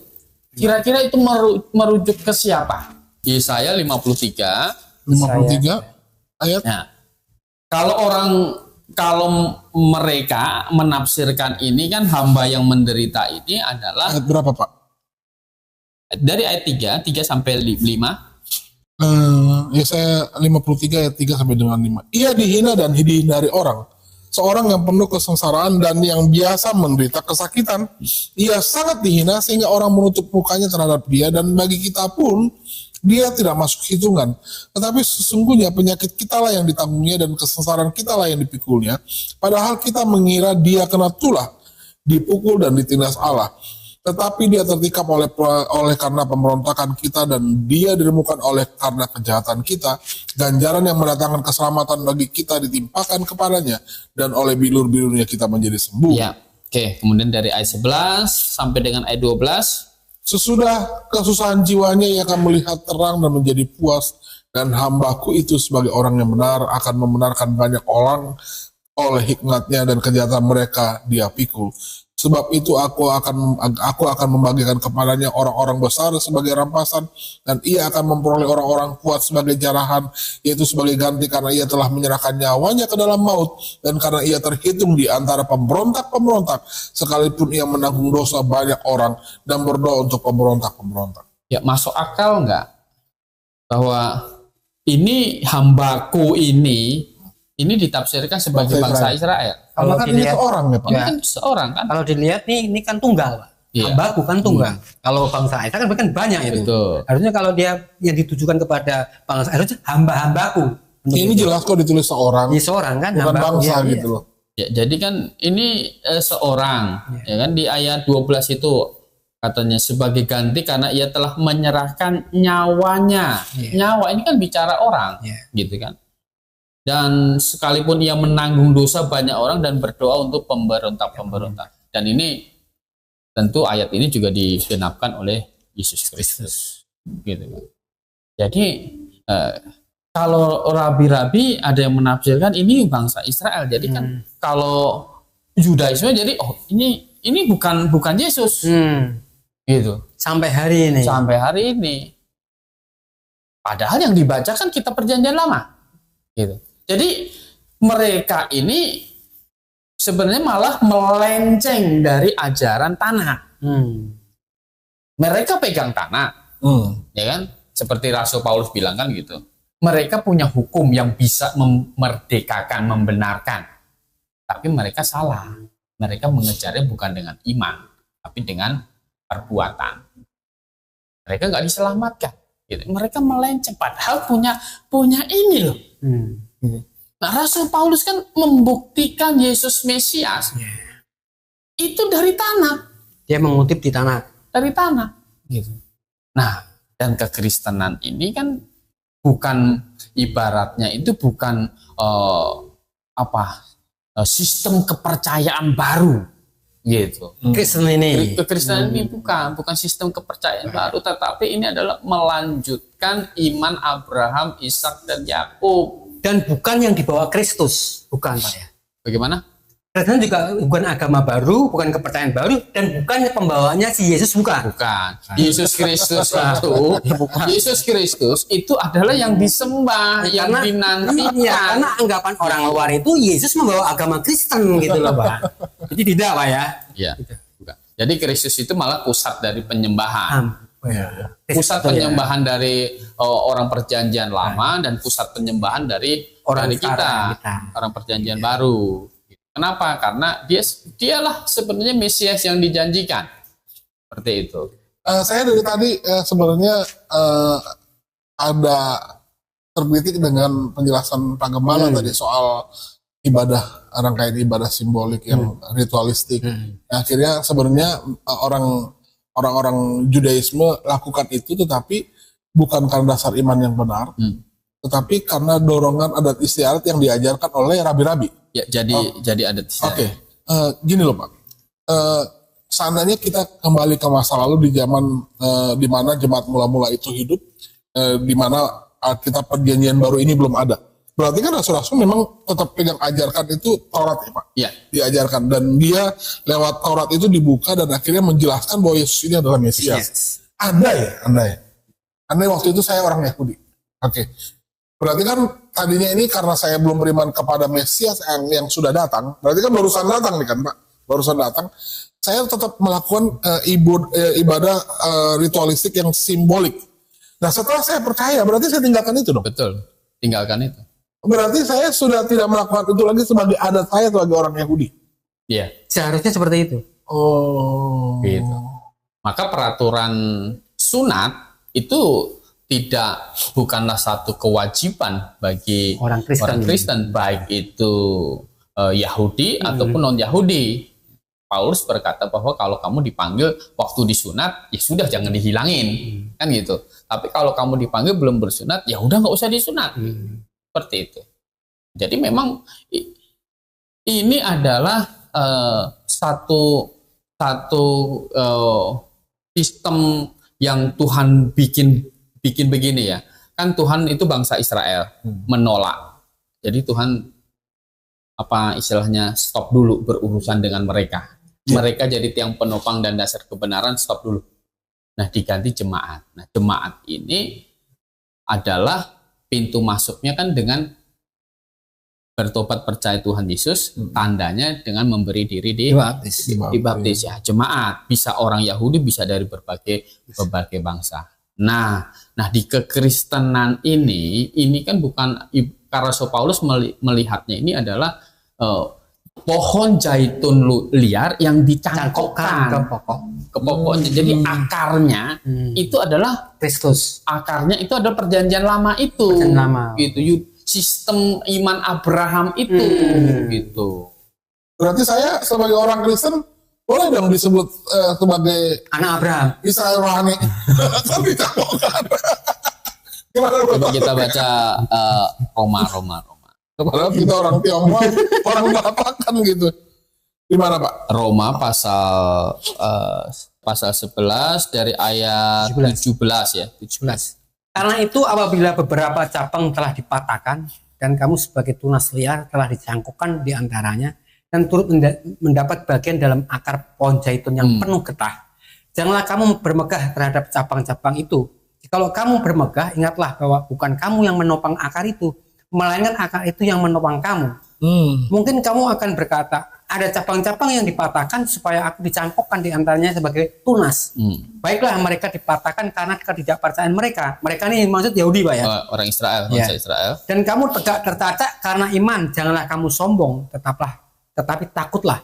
Kira-kira itu merujuk ke siapa? Yesaya 53 ayat. Nah, kalau mereka menafsirkan ini kan hamba yang menderita ini adalah ayat berapa, Pak? Dari ayat 3 sampai 5. Yesaya 53 ayat 3 sampai dengan 5. Ia dihina dan dihindari orang, seorang yang penuh kesengsaraan dan yang biasa menderita kesakitan. Ia sangat dihina sehingga orang menutup mukanya terhadap dia, dan bagi kita pun dia tidak masuk hitungan. Tetapi sesungguhnya penyakit kitalah yang ditanggungnya dan kesengsaraan kitalah yang dipikulnya. Padahal kita mengira dia kena tulah, dipukul dan ditindas Allah. Tetapi dia tertikam oleh karena pemberontakan kita, dan dia diremukkan oleh karena kejahatan kita. Ganjaran yang mendatangkan keselamatan bagi kita ditimpakan kepadanya, dan oleh bilur-bilurnya kita menjadi sembuh. Ya, oke. Kemudian dari ayat 11 sampai dengan ayat 12. Sesudah kesusahan jiwanya ia akan melihat terang dan menjadi puas, dan hambaku itu sebagai orang yang benar akan membenarkan banyak orang oleh hikmatnya, dan kejahatan mereka dia pikul. Sebab itu aku akan membagikan kepadanya orang-orang besar sebagai rampasan, dan ia akan memperoleh orang-orang kuat sebagai jarahan, yaitu sebagai ganti karena ia telah menyerahkan nyawanya ke dalam maut, dan karena ia terhitung di antara pemberontak-pemberontak, sekalipun ia menanggung dosa banyak orang dan berdoa untuk pemberontak-pemberontak. Ya, masuk akal nggak? bahwa ini hambaku ini ditafsirkan sebagai bangsa Israel. Kalau kan ini seorang ya Pak. Ini kan seorang kan. Kalau dilihat nih, ini kan tunggal, Pak. Iya. Hambaku kan tunggal. Kalau bangsa Israel kan banyak itu. Betul. Harusnya kalau dia yang ditujukan kepada bangsa Israel itu hamba-hambaku. Ini jelas kok ditulis seorang, Ini seorang kan, bukan hambaku. bangsa Iya, gitu loh. Ya, jadi kan ini seorang, ya kan di ayat 12 itu katanya sebagai ganti karena ia telah menyerahkan nyawanya. Nyawa ini kan bicara orang, gitu kan. Dan sekalipun ia menanggung dosa banyak orang dan berdoa untuk pemberontak-pemberontak. Dan ini tentu ayat ini juga digenapkan oleh Yesus Kristus, gitu kan. Jadi kalau rabi-rabi ada yang menafsirkan ini bangsa Israel. Jadi kan kalau Yudaisme jadi ini bukan Yesus. Gitu. Sampai hari ini. Sampai hari ini. Padahal yang dibacakan kitab Perjanjian Lama. Gitu. Jadi mereka ini sebenarnya malah melenceng dari ajaran tanah. Mereka pegang tanah. Ya kan? Seperti Rasul Paulus bilang kan gitu. Mereka punya hukum yang bisa memerdekakan, membenarkan. Tapi mereka salah. Mereka mengejarnya bukan dengan iman, tapi dengan perbuatan. Mereka nggak diselamatkan. Gitu. Mereka melenceng. Padahal punya ini loh. Nah, Rasul Paulus kan membuktikan Yesus Mesias. Itu dari tanah. Dia mengutip di tanah. Dari tanah. Gitu. Nah, dan kekristenan ini kan bukan ibaratnya itu bukan sistem kepercayaan baru gitu. Kristen ini. Kekristenan ini bukan sistem kepercayaan baru, tetapi ini adalah melanjutkan iman Abraham, Ishak dan Yakub. Dan bukan yang dibawa Kristus, bukan Pak ya. Bagaimana? Kristen juga bukan agama baru, bukan kepercayaan baru, dan bukan pembawanya si Yesus, bukan. Bukan. Yesus Kristus itu adalah yang disembah, yang dinantikan. Iya, karena anggapan orang luar itu Yesus membawa agama Kristen gitu loh Pak. Jadi tidak Pak ya. Iya. Bukan. Jadi Kristus itu malah pusat dari penyembahan. Pusat penyembahan dari orang perjanjian lama dan pusat penyembahan dari kita, orang perjanjian baru. Kenapa? Karena dialah sebenarnya Mesias yang dijanjikan. Seperti itu. Saya dari tadi sebenarnya ada terbetik dengan penjelasan Pak Gembala tadi soal ibadah, rangkaian ibadah simbolik yang ritualistik. Akhirnya sebenarnya orang-orang Judaisme lakukan itu, tetapi bukan karena dasar iman yang benar, tetapi karena dorongan adat istiadat yang diajarkan oleh rabi-rabi. Ya, jadi adat istiadat. Oke. Gini loh Pak. Seandainya kita kembali ke masa lalu di zaman di mana jemaat mula-mula itu hidup, di mana Alkitab Perjanjian Baru ini belum ada. Berarti kan Rasul-Rasul memang tetap pegang ajarkan itu Taurat ya Pak? Iya. Diajarkan. Dan dia lewat Taurat itu dibuka dan akhirnya menjelaskan bahwa Yesus ini adalah Mesias. Andai waktu itu saya orang Yahudi. Oke. Berarti kan tadinya ini karena saya belum beriman kepada Mesias yang sudah datang. Berarti kan barusan datang nih kan Pak? Barusan datang. Saya tetap melakukan ibadah ritualistik yang simbolik. Nah setelah saya percaya, berarti saya tinggalkan itu dong? Betul. Tinggalkan itu. Berarti saya sudah tidak melakukan itu lagi sebagai adat saya sebagai orang Yahudi. Iya. Seharusnya seperti itu. Oh. Gitu. Maka peraturan sunat itu bukanlah satu kewajiban bagi orang Kristen, baik itu Yahudi ataupun non-Yahudi. Paulus berkata bahwa kalau kamu dipanggil waktu disunat, ya sudah jangan dihilangin, kan gitu. Tapi kalau kamu dipanggil belum bersunat, ya udah nggak usah disunat. Seperti itu. Jadi memang ini adalah satu sistem yang Tuhan bikin begini ya. Kan Tuhan itu bangsa Israel menolak. Jadi Tuhan istilahnya stop dulu berurusan dengan mereka. Mereka jadi tiang penopang dan dasar kebenaran, stop dulu. Nah, diganti jemaat. Nah, jemaat ini adalah pintu masuknya kan dengan bertobat percaya Tuhan Yesus, tandanya dengan memberi diri dibaptis ya. Jemaat bisa orang Yahudi, bisa dari berbagai bangsa. Nah di kekristenan ini kan bukan, karena Rasul Paulus melihatnya ini adalah pohon zaitun liar yang dicangkokkan ke pokok ke pokoknya. Jadi akarnya itu adalah Kristus. Akarnya itu adalah perjanjian lama itu. Perjanjian lama. Gitu. Sistem iman Abraham itu gitu. Berarti saya sebagai orang Kristen boleh dong disebut sebagai Anak Abraham. Israel rohani. Kan dicangkokkan. Gimana Coba kita baca Roma. Padahal kita orang Tionghoa, orang Batak kan gitu. Gimana Pak? Roma pasal 11 dari ayat 17 ya. 17. Karena itu apabila beberapa cabang telah dipatahkan dan kamu sebagai tunas liar telah dicangkokkan di antaranya dan turut mendapat bagian dalam akar pohon zaitun yang penuh getah, janganlah kamu bermegah terhadap cabang-cabang itu. Kalau kamu bermegah, ingatlah bahwa bukan kamu yang menopang akar itu, melainkan akar itu yang menopang kamu. Mungkin kamu akan berkata, ada cabang-cabang yang dipatahkan supaya aku dicangkokkan di antaranya sebagai tunas. Baiklah, mereka dipatahkan karena ketidakpercayaan mereka. Mereka ini maksud Yahudi, Pak ya? Orang Israel, bangsa Israel. Dan kamu tegak tercacak karena iman. Janganlah kamu sombong, tetapi takutlah.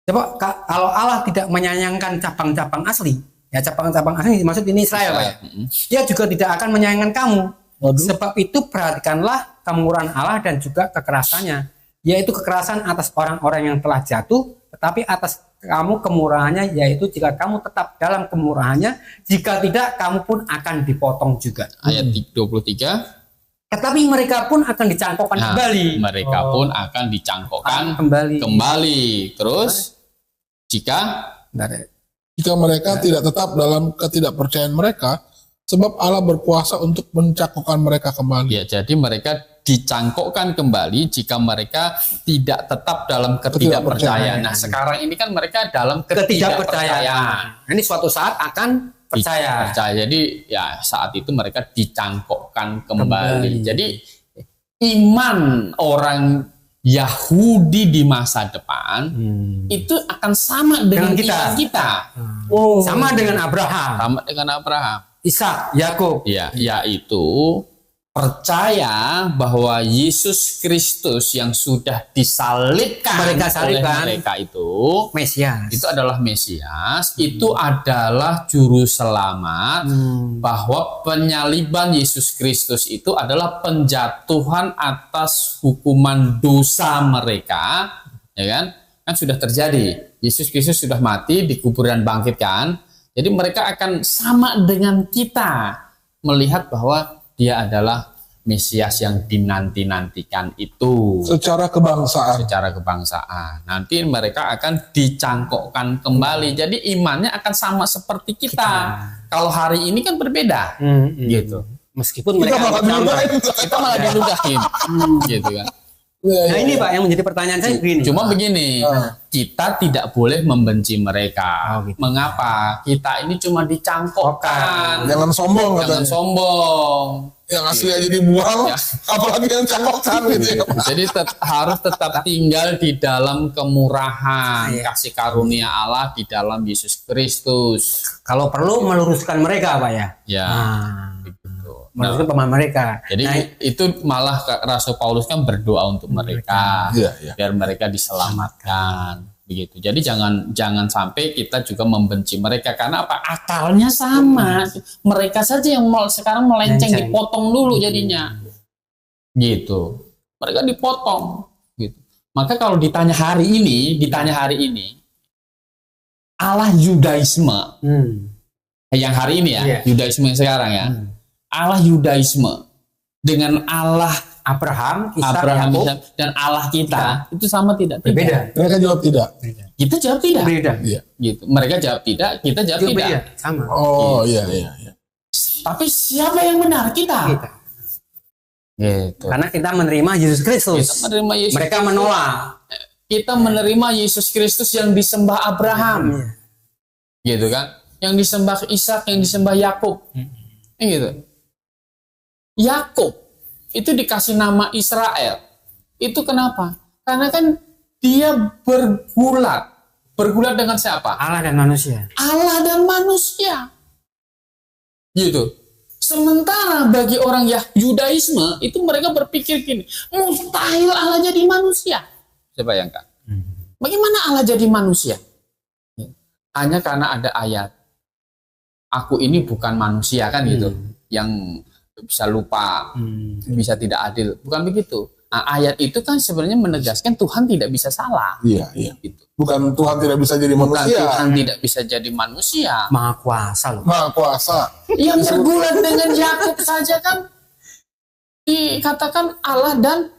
Coba kalau Allah tidak menyayangkan cabang-cabang asli, ya cabang-cabang asli maksud ini Israel, Pak ya? Dia juga tidak akan menyayangkan kamu. Sebab itu perhatikanlah kemurahan Allah dan juga kekerasannya, yaitu kekerasan atas orang-orang yang telah jatuh, tetapi atas kamu kemurahannya, yaitu jika kamu tetap dalam kemurahannya, jika tidak kamu pun akan dipotong juga. Ayat 23. Tetapi mereka pun akan dicangkokkan kembali. Mereka pun akan dicangkokkan kembali. Terus jika mereka tidak tetap dalam ketidakpercayaan mereka, sebab Allah berkuasa untuk mencangkokkan mereka kembali. Ya, jadi mereka dicangkokkan kembali jika mereka tidak tetap dalam ketidakpercayaan. Nah, sekarang ini kan mereka dalam ketidakpercayaan. Ini suatu saat akan percaya. Jadi ya saat itu mereka dicangkokkan kembali. Jadi iman orang Yahudi di masa depan itu akan sama dengan iman kita. Sama dengan Abraham. Ishak, Yakub. Ya, yaitu percaya bahwa Yesus Kristus yang sudah disalibkan oleh mereka itu Mesias. Itu adalah Mesias, itu adalah juru selamat, bahwa penyaliban Yesus Kristus itu adalah penjatuhan atas hukuman dosa mereka, ya kan? Kan sudah terjadi. Yesus Kristus sudah mati, dikubur dan bangkit kan? Jadi mereka akan sama dengan kita melihat bahwa dia adalah Mesias yang dinanti-nantikan itu. Secara kebangsaan. Nanti mereka akan dicangkokkan kembali. Jadi imannya akan sama seperti kita. Kalau hari ini kan berbeda, gitu. Meskipun mereka kita malah diludahin, gitu kan. Nah ini Pak yang menjadi pertanyaan saya begini. Cuma begini, kita tidak boleh membenci mereka. Mengapa? Kita ini cuma dicangkokkan. Jangan sombong. Yang asli aja dibuang, apalagi yang cangkokkan gitu. Jadi harus tetap tinggal di dalam kemurahan, kasih karunia Allah di dalam Yesus Kristus. Kalau perlu meluruskan mereka, Pak ya. Ya. Meluruskan pemahaman mereka. Jadi itu malah Rasul Paulus kan berdoa untuk mereka, biar mereka diselamatkan. Begitu. Jadi jangan sampai kita juga membenci mereka, karena apa? Akalnya sama. Mereka saja yang sekarang melenceng, dipotong dulu jadinya. Gitu. Mereka dipotong gitu. Maka kalau ditanya hari ini Allah Yudaisme. Yang hari ini ya, Yudaisme yang sekarang ya. Allah Yudaisme dengan Allah Abraham, dan Allah kita itu sama tidak? Berbeda. Mereka jawab tidak. Kita jawab tidak. Beda. Gitu. Mereka jawab tidak, kita jawab tidak. Sama. Oh iya. Tapi siapa yang benar? Kita. Gitu. Karena kita menerima Yesus Kristus. Mereka menolak. Kita menerima Yesus Kristus yang disembah Abraham. Gitu kan? Yang disembah Ishak, yang disembah Yakub. Gitu. Yakub itu dikasih nama Israel. Itu kenapa? Karena kan dia bergulat. Bergulat dengan siapa? Allah dan manusia. Allah dan manusia. Gitu. Sementara bagi orang Yudaisme itu mereka berpikir gini, mustahil Allah jadi manusia. Coba bayangkan. Bagaimana Allah jadi manusia? Hanya karena ada ayat, aku ini bukan manusia kan gitu, yang bisa lupa, bisa tidak adil. Bukan begitu. Nah, ayat itu kan sebenarnya menegaskan Tuhan tidak bisa salah. Iya. Gitu. Bukan Tuhan tidak bisa jadi Bukan manusia. Tuhan tidak bisa jadi manusia. Maha kuasa loh. Maha kuasa. Yang bergulat dengan Yakub saja kan dikatakan Allah dan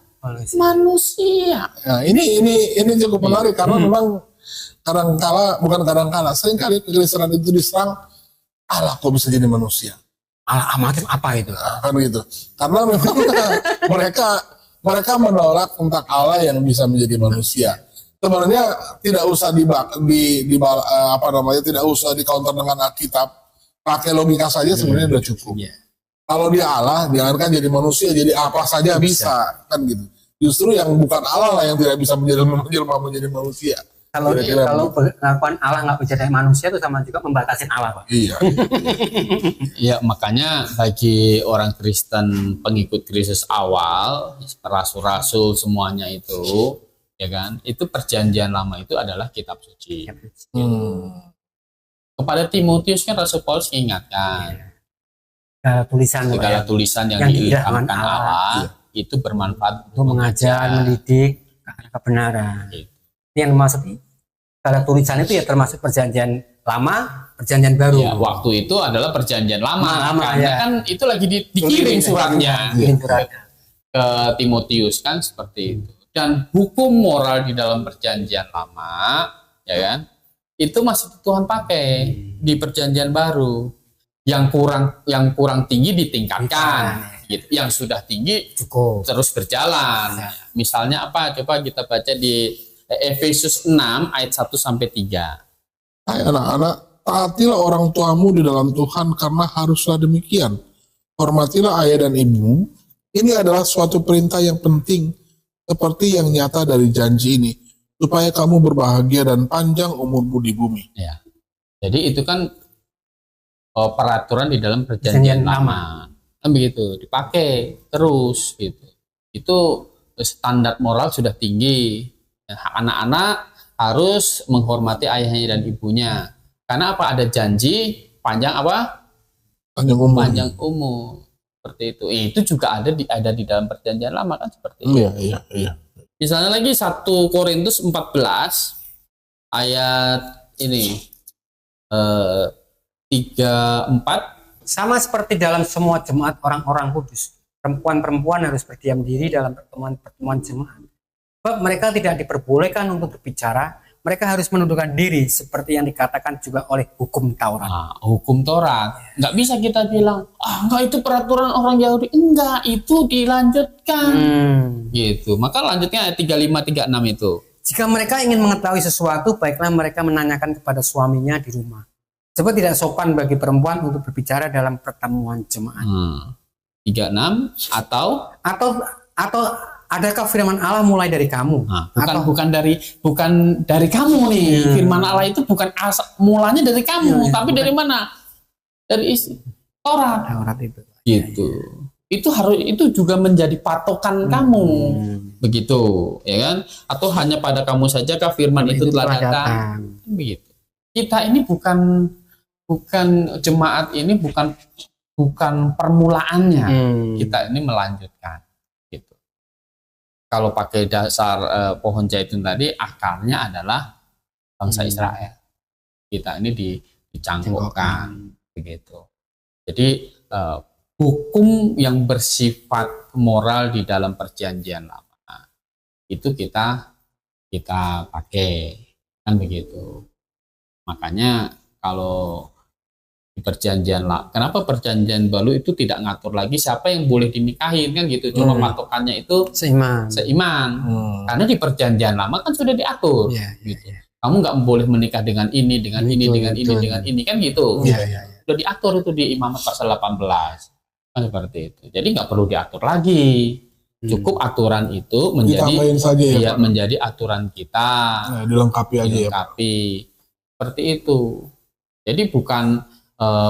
manusia. Nah, ini cukup menarik karena memang kadang-kala seringkali kekristenan itu diserang, Allah kok bisa jadi manusia. Allah macam apa itu? Kan gitu. Karena memang mereka menolak tentang Allah yang bisa menjadi manusia. Sebenarnya tidak usah tidak usah di counter dengan Alkitab. Pakai logika saja sebenarnya udah cukup. Kalau dia Allah, jangankan jadi manusia, jadi apa saja bisa kan gitu. Justru yang bukan Allah lah yang tidak bisa menjadi manusia. Kalau pengakuan Allah nggak bisa dari manusia itu sama juga membatasi Allah, Pak. Iya. Ya, makanya bagi orang Kristen pengikut Kristus awal, rasul-rasul semuanya itu, ya kan, itu perjanjian lama itu adalah kitab suci. Kepada Timotius kan Rasul Paulus mengingatkan, segala tulisan yang diilhamkan Allah itu bermanfaat untuk mengajar, mendidik ke arah kebenaran. Yang maksud segala tulisan itu ya termasuk perjanjian lama, perjanjian baru. Ya, waktu itu adalah perjanjian lama karena kan itu lagi dikirim suratnya ke Timotius kan seperti itu. Dan hukum moral di dalam perjanjian lama, ya kan, itu masih Tuhan pakai di perjanjian baru. Yang kurang tinggi ditingkatkan, gitu. Yang sudah tinggi cukup terus berjalan. Misalnya apa? Coba kita baca di Efesus 6 ayat 1 sampai 3. Hai anak-anak, taatilah orang tuamu di dalam Tuhan karena haruslah demikian. Hormatilah ayah dan ibumu. Ini adalah suatu perintah yang penting seperti yang nyata dari janji ini, supaya kamu berbahagia dan panjang umurmu di bumi. Ya. Jadi itu kan peraturan di dalam perjanjian lama. Kan begitu, dipakai terus gitu. Itu standar moral sudah tinggi. Anak-anak harus menghormati ayahnya dan ibunya. Karena apa? Ada janji panjang apa? Panjang umur. Seperti itu. Itu juga ada di dalam perjanjian lama kan seperti itu. Iya. Misalnya lagi 1 Korintus 14 ayat ini 3-4. Sama seperti dalam semua jemaat orang-orang kudus, perempuan-perempuan harus berdiam diri dalam pertemuan-pertemuan jemaat. Sebab mereka tidak diperbolehkan untuk berbicara, mereka harus menundukkan diri seperti yang dikatakan juga oleh hukum Taurat. Hukum Taurat. Nggak bisa kita bilang, enggak itu peraturan orang Yahudi. Enggak, itu dilanjutkan. Gitu. Maka lanjutnya ayat 35-36 itu. Jika mereka ingin mengetahui sesuatu, baiklah mereka menanyakan kepada suaminya di rumah. Sebab tidak sopan bagi perempuan untuk berbicara dalam pertemuan jemaat. 36 atau adakah firman Allah mulai dari kamu? Bukan dari kamu nih. Firman Allah itu bukan mulanya dari kamu, tapi dari mana? Dari Taurat itu. Gitu. Itu juga menjadi patokan kamu. Begitu, ya kan? Atau hanya pada kamu saja kah firman itu telah datang? Begitu. Kita ini bukan jemaat ini bukan permulaannya. Kita ini melanjutkan. Kalau pakai dasar pohon zaitun tadi, akarnya adalah bangsa Israel. Kita ini dicangkokkan, begitu. Jadi hukum yang bersifat moral di dalam perjanjian lama itu kita pakai, kan begitu. Makanya kalau di perjanjian kenapa perjanjian baru itu tidak ngatur lagi siapa yang boleh dinikahin kan gitu, cuma patokannya itu seiman. Karena di perjanjian lama kan sudah diatur gitu. Kamu nggak boleh menikah dengan ini dengan ini kan gitu. Sudah diatur itu di Imamat pasal 18 kan seperti itu. Jadi nggak perlu diatur lagi, cukup aturan itu menjadi aturan kita, dilengkapi aja seperti itu. Jadi bukan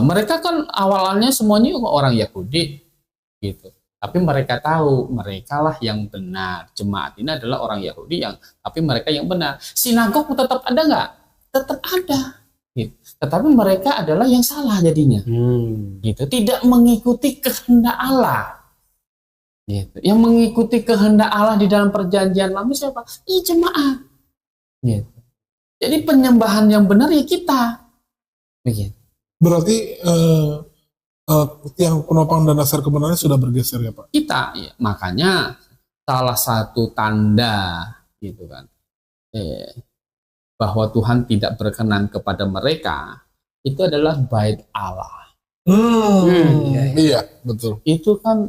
Mereka kan awalnya semuanya orang Yahudi gitu. Tapi mereka tahu mereka lah yang benar. Jemaat ini adalah orang Yahudi tapi mereka yang benar. Sinagog tetap ada nggak? Tetap ada. Gitu. Tetapi mereka adalah yang salah jadinya. Gitu. Tidak mengikuti kehendak Allah. Gitu. Yang mengikuti kehendak Allah di dalam perjanjian lama siapa? Jemaat. Gitu. Jadi penyembahan yang benar ya kita. Begitu. Berarti yang penopang dan dasar kebenarannya sudah bergeser ya Pak? Kita, ya. Makanya salah satu tanda gitu kan, bahwa Tuhan tidak berkenan kepada mereka itu adalah bait Allah. Iya betul. Itu kan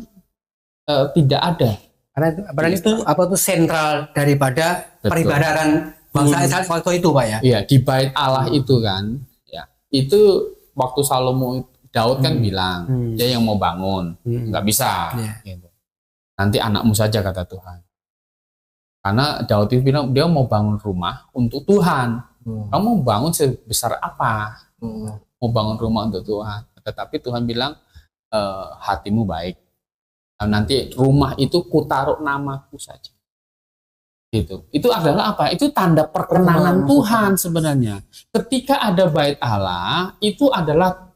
tidak ada. Karena itu sentral daripada Betul. peribadatan bangsa Israel waktu itu Pak ya. Iya, di bait Allah itu kan, ya itu waktu Daud kan bilang dia yang mau bangun, nggak bisa. Gitu. Nanti anakmu saja kata Tuhan. Karena Daud itu bilang dia mau bangun rumah untuk Tuhan. Kamu mau bangun sebesar apa? Mau bangun rumah untuk Tuhan. Tetapi Tuhan bilang hatimu baik. Nanti rumah itu kutaruh namaku saja. Gitu. Itu adalah apa? Itu tanda perkenanan Tuhan sebenarnya. Ketika ada bait Allah, itu adalah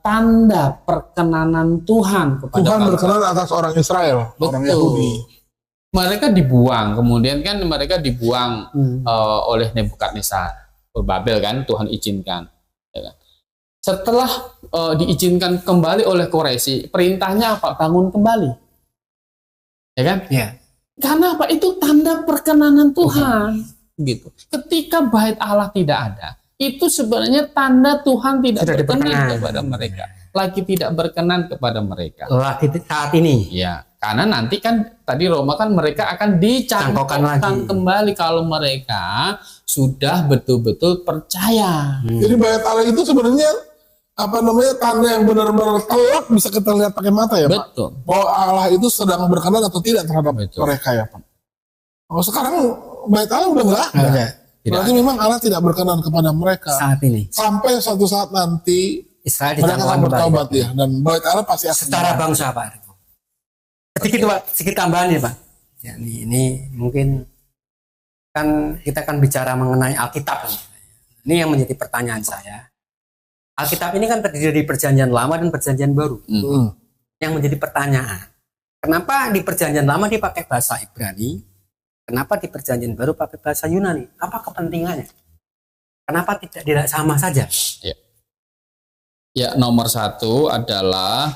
tanda perkenanan Tuhan kepada Tuhan bangsa. berkenan atas orang Israel, orang Yahudi. Mereka dibuang, kemudian kan mereka dibuang oleh Nebukadnezar ke Babel kan, Tuhan izinkan. Ya kan? Setelah diizinkan kembali oleh Quraisy, perintahnya apa? Bangun kembali. Ya kan? Ya. Karena apa? Itu tanda perkenanan Tuhan. Gitu. Ketika bait Allah tidak ada, itu sebenarnya tanda Tuhan tidak berkenan kepada mereka. Lagi tidak berkenan kepada mereka. Lagi saat ini. Ya, karena nanti kan tadi Roma kan mereka akan dicangkokkan kembali kalau mereka sudah betul-betul percaya. Jadi bait Allah itu sebenarnya tanda yang benar-benar telak bisa kita lihat pakai mata ya Pak. Betul. Bahwa Allah itu sedang berkenan atau tidak terhadap mereka ya Pak. Oh sekarang bait Allah udah nggak ada. Berarti memang Allah tidak berkenan kepada mereka saat ini. Sampai suatu saat nanti Israel mereka akan bertaubat ya, dan bait Allah pasti akan secara bangsa Pak. Sedikit tambahan ya Pak. Ya, ini mungkin kan kita akan bicara mengenai Alkitab. Ini yang menjadi pertanyaan saya. Alkitab ini kan terdiri dari perjanjian lama dan perjanjian baru. Yang menjadi pertanyaan, kenapa di perjanjian lama dipakai bahasa Ibrani? Kenapa di perjanjian baru pakai bahasa Yunani? Apa kepentingannya? Kenapa tidak sama saja? Ya, nomor satu adalah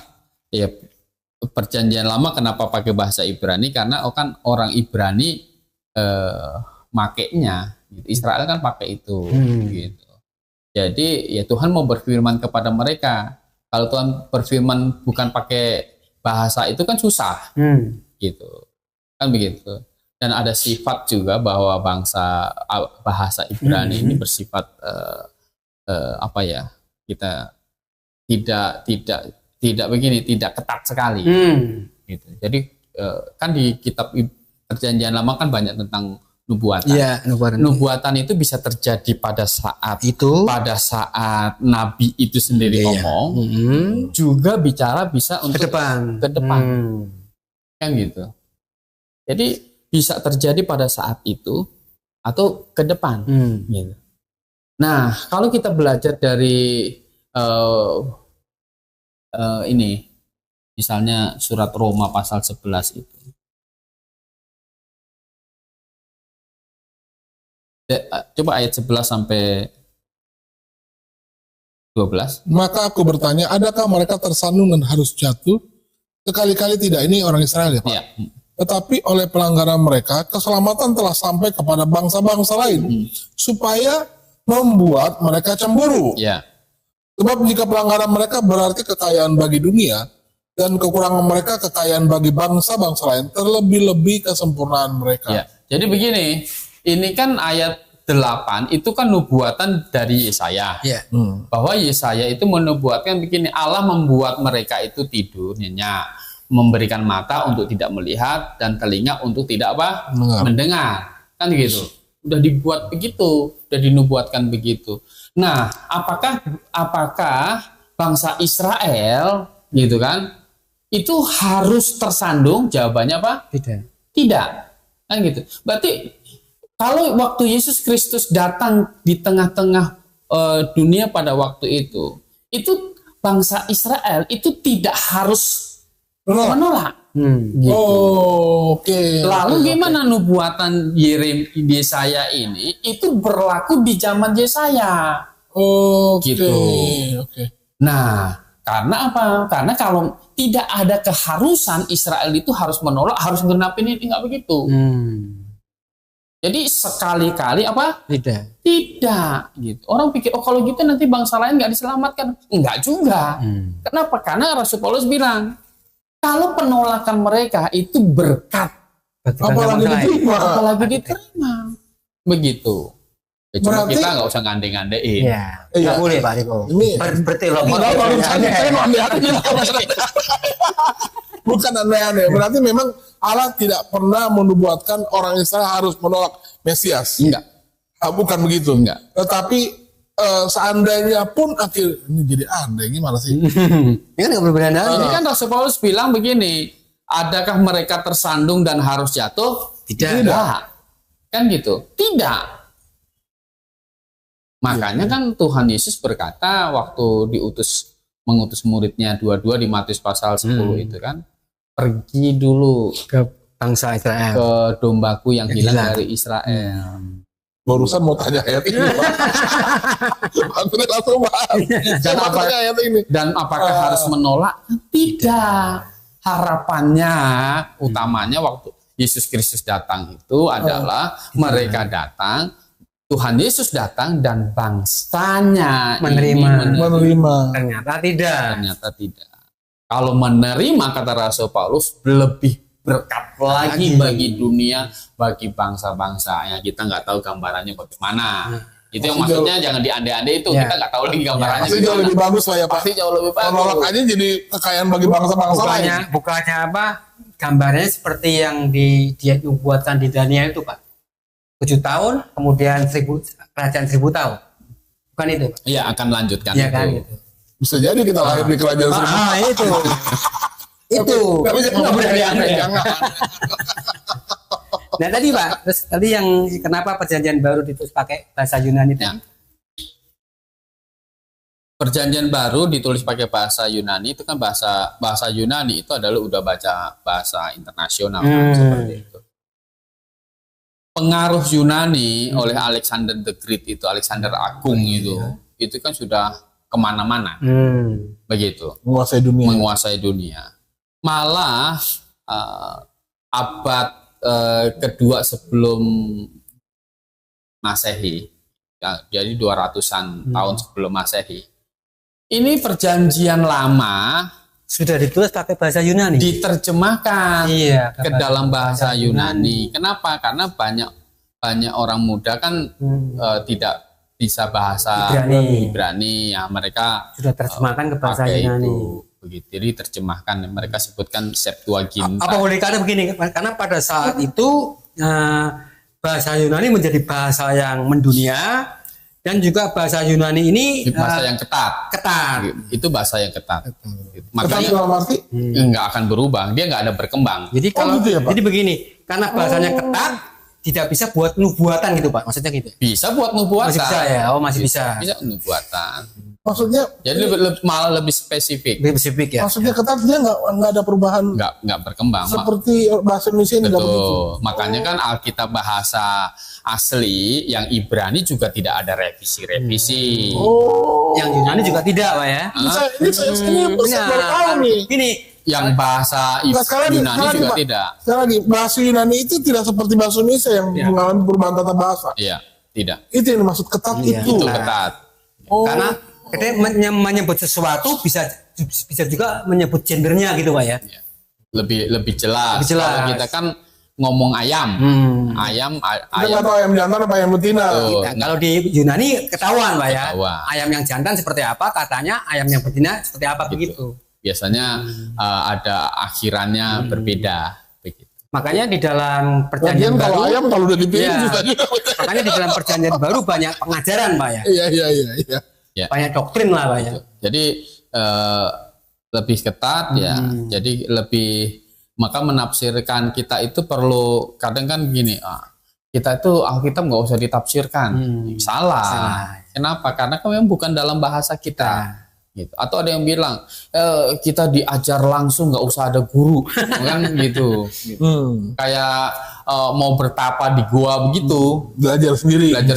ya perjanjian lama kenapa pakai bahasa Ibrani? Karena kan orang Ibrani makainya, gitu. Israel kan pakai itu, gitu. Jadi ya Tuhan mau berfirman kepada mereka. Kalau Tuhan berfirman bukan pakai bahasa itu kan susah, gitu, kan begitu. Dan ada sifat juga bahwa bahasa Ibrani ini bersifat kita tidak begini, tidak ketat sekali. Gitu. Jadi kan di kitab Perjanjian Lama kan banyak tentang nubuatan. Ya, nubuatan itu bisa terjadi pada saat nabi itu sendiri ngomong, juga bicara bisa untuk ke depan. Kan gitu. Jadi bisa terjadi pada saat itu atau ke depan. Gitu. Nah, kalau kita belajar dari ini, misalnya surat Roma pasal 11 itu. Coba ayat 11 sampai 12. Maka aku bertanya, adakah mereka tersandung dan harus jatuh? Sekali-kali tidak, ini orang Israel ya Pak. Ya. Tetapi oleh pelanggaran mereka, keselamatan telah sampai kepada bangsa-bangsa lain, supaya membuat mereka cemburu. Ya. Sebab jika pelanggaran mereka berarti kekayaan bagi dunia, dan kekurangan mereka kekayaan bagi bangsa-bangsa lain, terlebih-lebih kesempurnaan mereka. Ya. Jadi begini, ini kan ayat 8 itu kan nubuatan dari Yesaya. Bahwa Yesaya itu menubuatkan begini, Allah membuat mereka itu tidur nyenyak, memberikan mata untuk tidak melihat dan telinga untuk tidak mendengar. Kan gitu. Udah dibuat begitu, udah dinubuatkan begitu. Nah, apakah bangsa Israel gitu kan, itu harus tersandung? Jawabannya apa? Tidak. Kan gitu. Berarti kalau waktu Yesus Kristus datang di tengah-tengah dunia pada waktu itu bangsa Israel itu tidak harus menolak. Gitu. Oke. Lalu gimana nubuatan Yesaya ini itu berlaku di zaman Yesaya? Gitu. Oke. Nah, karena apa? Karena kalau tidak ada keharusan Israel itu harus menolak, harus genapin ini, nggak begitu. Jadi sekali-kali apa? Tidak. Gitu. Orang pikir, oh kalau gitu nanti bangsa lain nggak diselamatkan. Enggak juga. Kenapa? Karena Rasul Paulus bilang, kalau penolakan mereka itu berkat, apalagi diterima. Begitu. Ya, cuma Berarti, kita nggak usah ngande-ngandein. Iya. Nggak boleh Pak Riko. Ini Berarti loh. bukan aneh-aneh. Berarti memang Allah tidak pernah menubuatkan orang Israel harus menolak Mesias. Enggak. Bukan begitu. Enggak. Tetapi seandainya pun ini jadi aneh gimana sih? Ini kan nggak berbeda. Ini kan Rasul Paulus bilang begini, adakah mereka tersandung dan harus jatuh? Tidak. Kan gitu. Tidak. Makanya kan Tuhan Yesus berkata waktu mengutus muridnya dua-dua di Matius pasal 10 itu kan, pergi dulu Ke bangsa Israel. ke dombaku yang hilang dari Israel. Barusan mau tanya ayat ini. Aku langsung bahas. Dan apakah harus menolak? Tidak. Harapannya utamanya waktu Yesus Kristus datang itu adalah mereka datang, Tuhan Yesus datang dan bangsanya Menerima. Ternyata tidak. Kalau menerima, kata Rasul Paulus, lebih berkat lagi bagi dunia, bagi bangsa-bangsa yang kita nggak tahu gambarannya bagaimana. Itu yang maksudnya jangan diande-ande itu, kita nggak tahu lagi gambarannya. Pasti jauh lebih bagus lah ya Pak. Pasti jauh lebih bagus. Menolak aja jadi kekayaan bagi bangsa-bangsa lain. Bukannya apa? Gambarnya seperti yang dia dibuatkan di Daniel itu Pak. 7 tahun, kemudian kerajaan 1000 tahun. Bukan itu Pak? Iya, akan melanjutkan Iya itu. kan gitu. Bisa jadi kita lahir di kerajaan Itu. Itu. Tapi jangan. Nah tadi Pak, terus tadi yang kenapa perjanjian baru ditulis pakai bahasa Yunani itu? Ya. Perjanjian baru ditulis pakai bahasa Yunani itu kan bahasa Yunani itu adalah udah baca bahasa internasional kan, seperti itu. Pengaruh Yunani oleh Alexander the Great itu, Alexander Agung itu kan sudah kemana-mana, begitu, menguasai dunia. Malah abad kedua sebelum Masehi, ya, jadi 200-an tahun sebelum Masehi. Ini perjanjian lama sudah ditulis pakai bahasa Yunani, diterjemahkan ke dalam bahasa Yunani. Kenapa? Karena banyak orang muda kan tidak bisa bahasa Ibrani, ya mereka sudah terjemahkan ke bahasa Yunani. Begitu, jadi terjemahkan, mereka sebutkan Septuaginta. Apa boleh kata begini? Karena pada saat itu bahasa Yunani menjadi bahasa yang mendunia. Dan juga bahasa Yunani ini bahasa yang ketat. Itu bahasa yang ketat. Makanya nggak akan berubah, dia nggak ada berkembang. Jadi kalau jadi begini, karena bahasanya ketat, tidak bisa buat nubuatan gitu Pak, maksudnya gitu. Bisa buat nubuatan. Masih bisa ya, masih bisa. Bisa nubuatan. Maksudnya? Jadi malah lebih spesifik. Lebih spesifik ya. Maksudnya ketat dia nggak ada perubahan. Nggak berkembang. Seperti bahasa Indonesia ini nggak begitu. Makanya kan Alkitab bahasa asli yang Ibrani juga tidak ada revisi. Yang Yunani juga tidak Pak ya. Ini baru tahu nih. Ini yang bahasa Yunani juga tidak. Sekali lagi, bahasa Yunani itu tidak seperti bahasa Indonesia yang mengalami perubahan tata bahasa. Iya, tidak. Itu yang dimaksud ketat itu. Itu ketat. Karena menyebut sesuatu bisa juga menyebut gendernya gitu Pak ya. Lebih jelas. Kalau kita kan ngomong ayam. Kita nggak tahu ayam jantan apa ayam betina. Kalau di Yunani ketahuan Pak ya. Ayam yang jantan seperti apa, katanya ayam yang betina seperti apa begitu. Biasanya ada akhirannya berbeda. Begitu. Makanya di dalam perjanjian baru, kalau ayam kalau udah dipilih makanya di dalam perjanjian baru banyak pengajaran Pak ya. Iya. Banyak doktrin lah Pak ya. Jadi lebih ketat ya. Jadi lebih, maka menafsirkan kita itu perlu, kadang kan gini, kita itu Alkitab nggak usah ditafsirkan. Salah. Kenapa? Karena kan memang bukan dalam bahasa kita. Gitu. Atau ada yang bilang kita diajar langsung, nggak usah ada guru, kan gitu. Kayak mau bertapa di gua begitu, belajar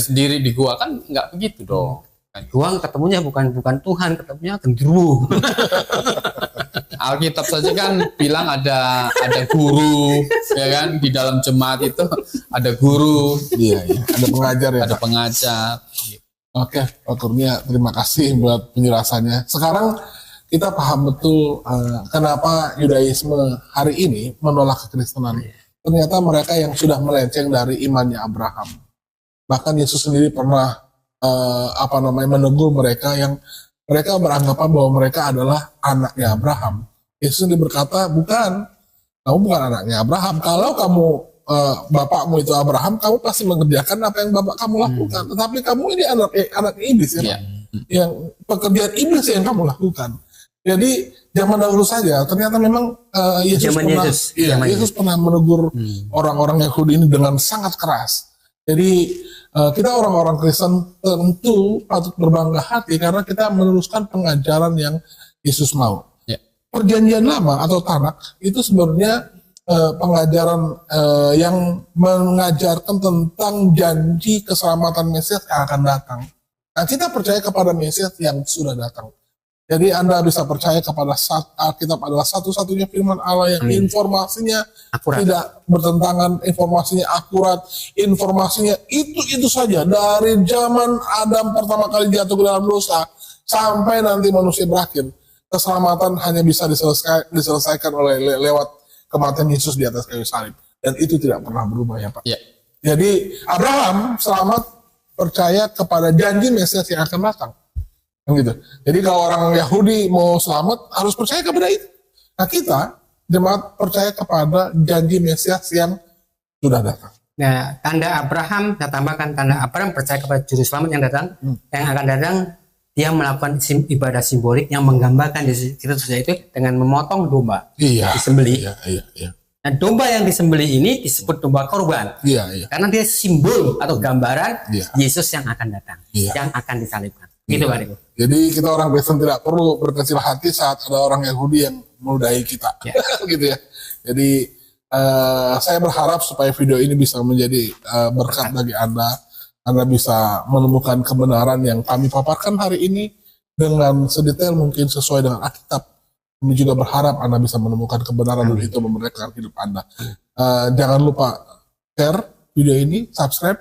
sendiri di gua, kan nggak begitu dong. Gua ketemunya bukan Tuhan, ketemunya genderuwo. Alkitab saja kan bilang ada guru, ya kan, di dalam jemaat itu ada guru, iya, ada pengajar ya. Ada pengajar. Oke, Pak Kurnia, terima kasih buat penjelasannya. Sekarang kita paham betul kenapa Yudaisme hari ini menolak kekristenan. Ternyata mereka yang sudah melenceng dari imannya Abraham. Bahkan Yesus sendiri pernah menegur mereka yang mereka beranggapan bahwa mereka adalah anaknya Abraham. Yesus sendiri berkata, kamu bukan anaknya Abraham. Kalau kamu bapakmu itu Abraham, kamu pasti mengerjakan apa yang bapak kamu lakukan. Tetapi kamu ini anak iblis ya, yang pekerjaan iblis yang kamu lakukan. Jadi zaman dahulu saja ternyata memang Yesus pernah menegur orang-orang Yahudi ini dengan sangat keras. Jadi kita orang-orang Kristen tentu patut berbangga hati karena kita meneruskan pengajaran yang Yesus mau. Perjanjian Lama atau Tanak itu sebenarnya pengajaran yang mengajarkan tentang janji keselamatan Mesias yang akan datang. Nah, kita percaya kepada Mesias yang sudah datang. Jadi Anda bisa percaya kepada Alkitab adalah satu-satunya firman Allah yang informasinya tidak bertentangan, informasinya akurat, informasinya itu saja dari zaman Adam pertama kali jatuh ke dalam dosa sampai nanti manusia berakhir. Keselamatan hanya bisa diselesaikan lewat kematian Yesus di atas kayu salib, dan itu tidak pernah berubah ya Pak. Jadi Abraham selamat percaya kepada janji Mesias yang akan datang. Gitu. Jadi kalau orang Yahudi mau selamat harus percaya kepada itu. Nah kita jemaat percaya kepada janji Mesias yang sudah datang. Nah, tanda Abraham, saya tambahkan tanda Abraham percaya kepada juru selamat yang datang, yang akan datang. Dia melakukan ibadah simbolik yang menggambarkan Kristus itu dengan memotong domba, disembelih. Iya. Nah, domba yang disembelih ini disebut domba korban, karena dia simbol atau gambaran Yesus yang akan datang, yang akan disalibkan. Gitu Pak Riko. Jadi kita orang Kristen tidak perlu berkecil hati saat ada orang Yahudi yang meludahi kita, gitu ya. Jadi saya berharap supaya video ini bisa menjadi berkat bagi Anda. Anda bisa menemukan kebenaran yang kami paparkan hari ini dengan sedetail mungkin sesuai dengan Alkitab. Kami juga berharap Anda bisa menemukan kebenaran dan itu memberkati hidup Anda. Jangan lupa share video ini, subscribe,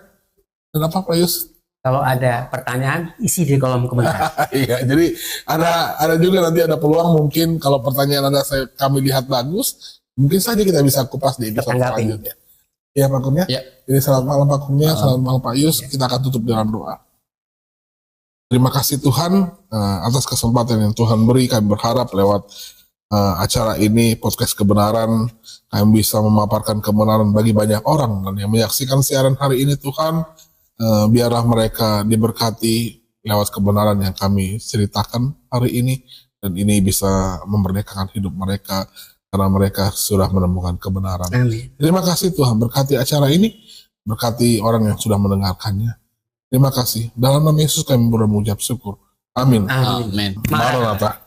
dan apa Pak Yus? Kalau ada pertanyaan, isi di kolom komentar. Iya, jadi ada juga nanti ada peluang mungkin kalau pertanyaan Anda kami lihat bagus, mungkin saja kita bisa kupas di episode selanjutnya. Ya Pak Kurnia. Jadi selamat malam Pak Kurnia, selamat malam Pak Yus. Kita akan tutup dalam doa. Terima kasih Tuhan atas kesempatan yang Tuhan beri. Kami berharap lewat acara ini, podcast kebenaran, kami bisa memaparkan kebenaran bagi banyak orang. Dan yang menyaksikan siaran hari ini Tuhan, biarlah mereka diberkati lewat kebenaran yang kami ceritakan hari ini. Dan ini bisa memerdekakan hidup mereka karena mereka sudah menemukan kebenaran. Amin. Terima kasih Tuhan, berkati acara ini, berkati orang yang sudah mendengarkannya. Terima kasih. Dalam nama Yesus kami mengucap syukur. Amin. Amin. Maranatha.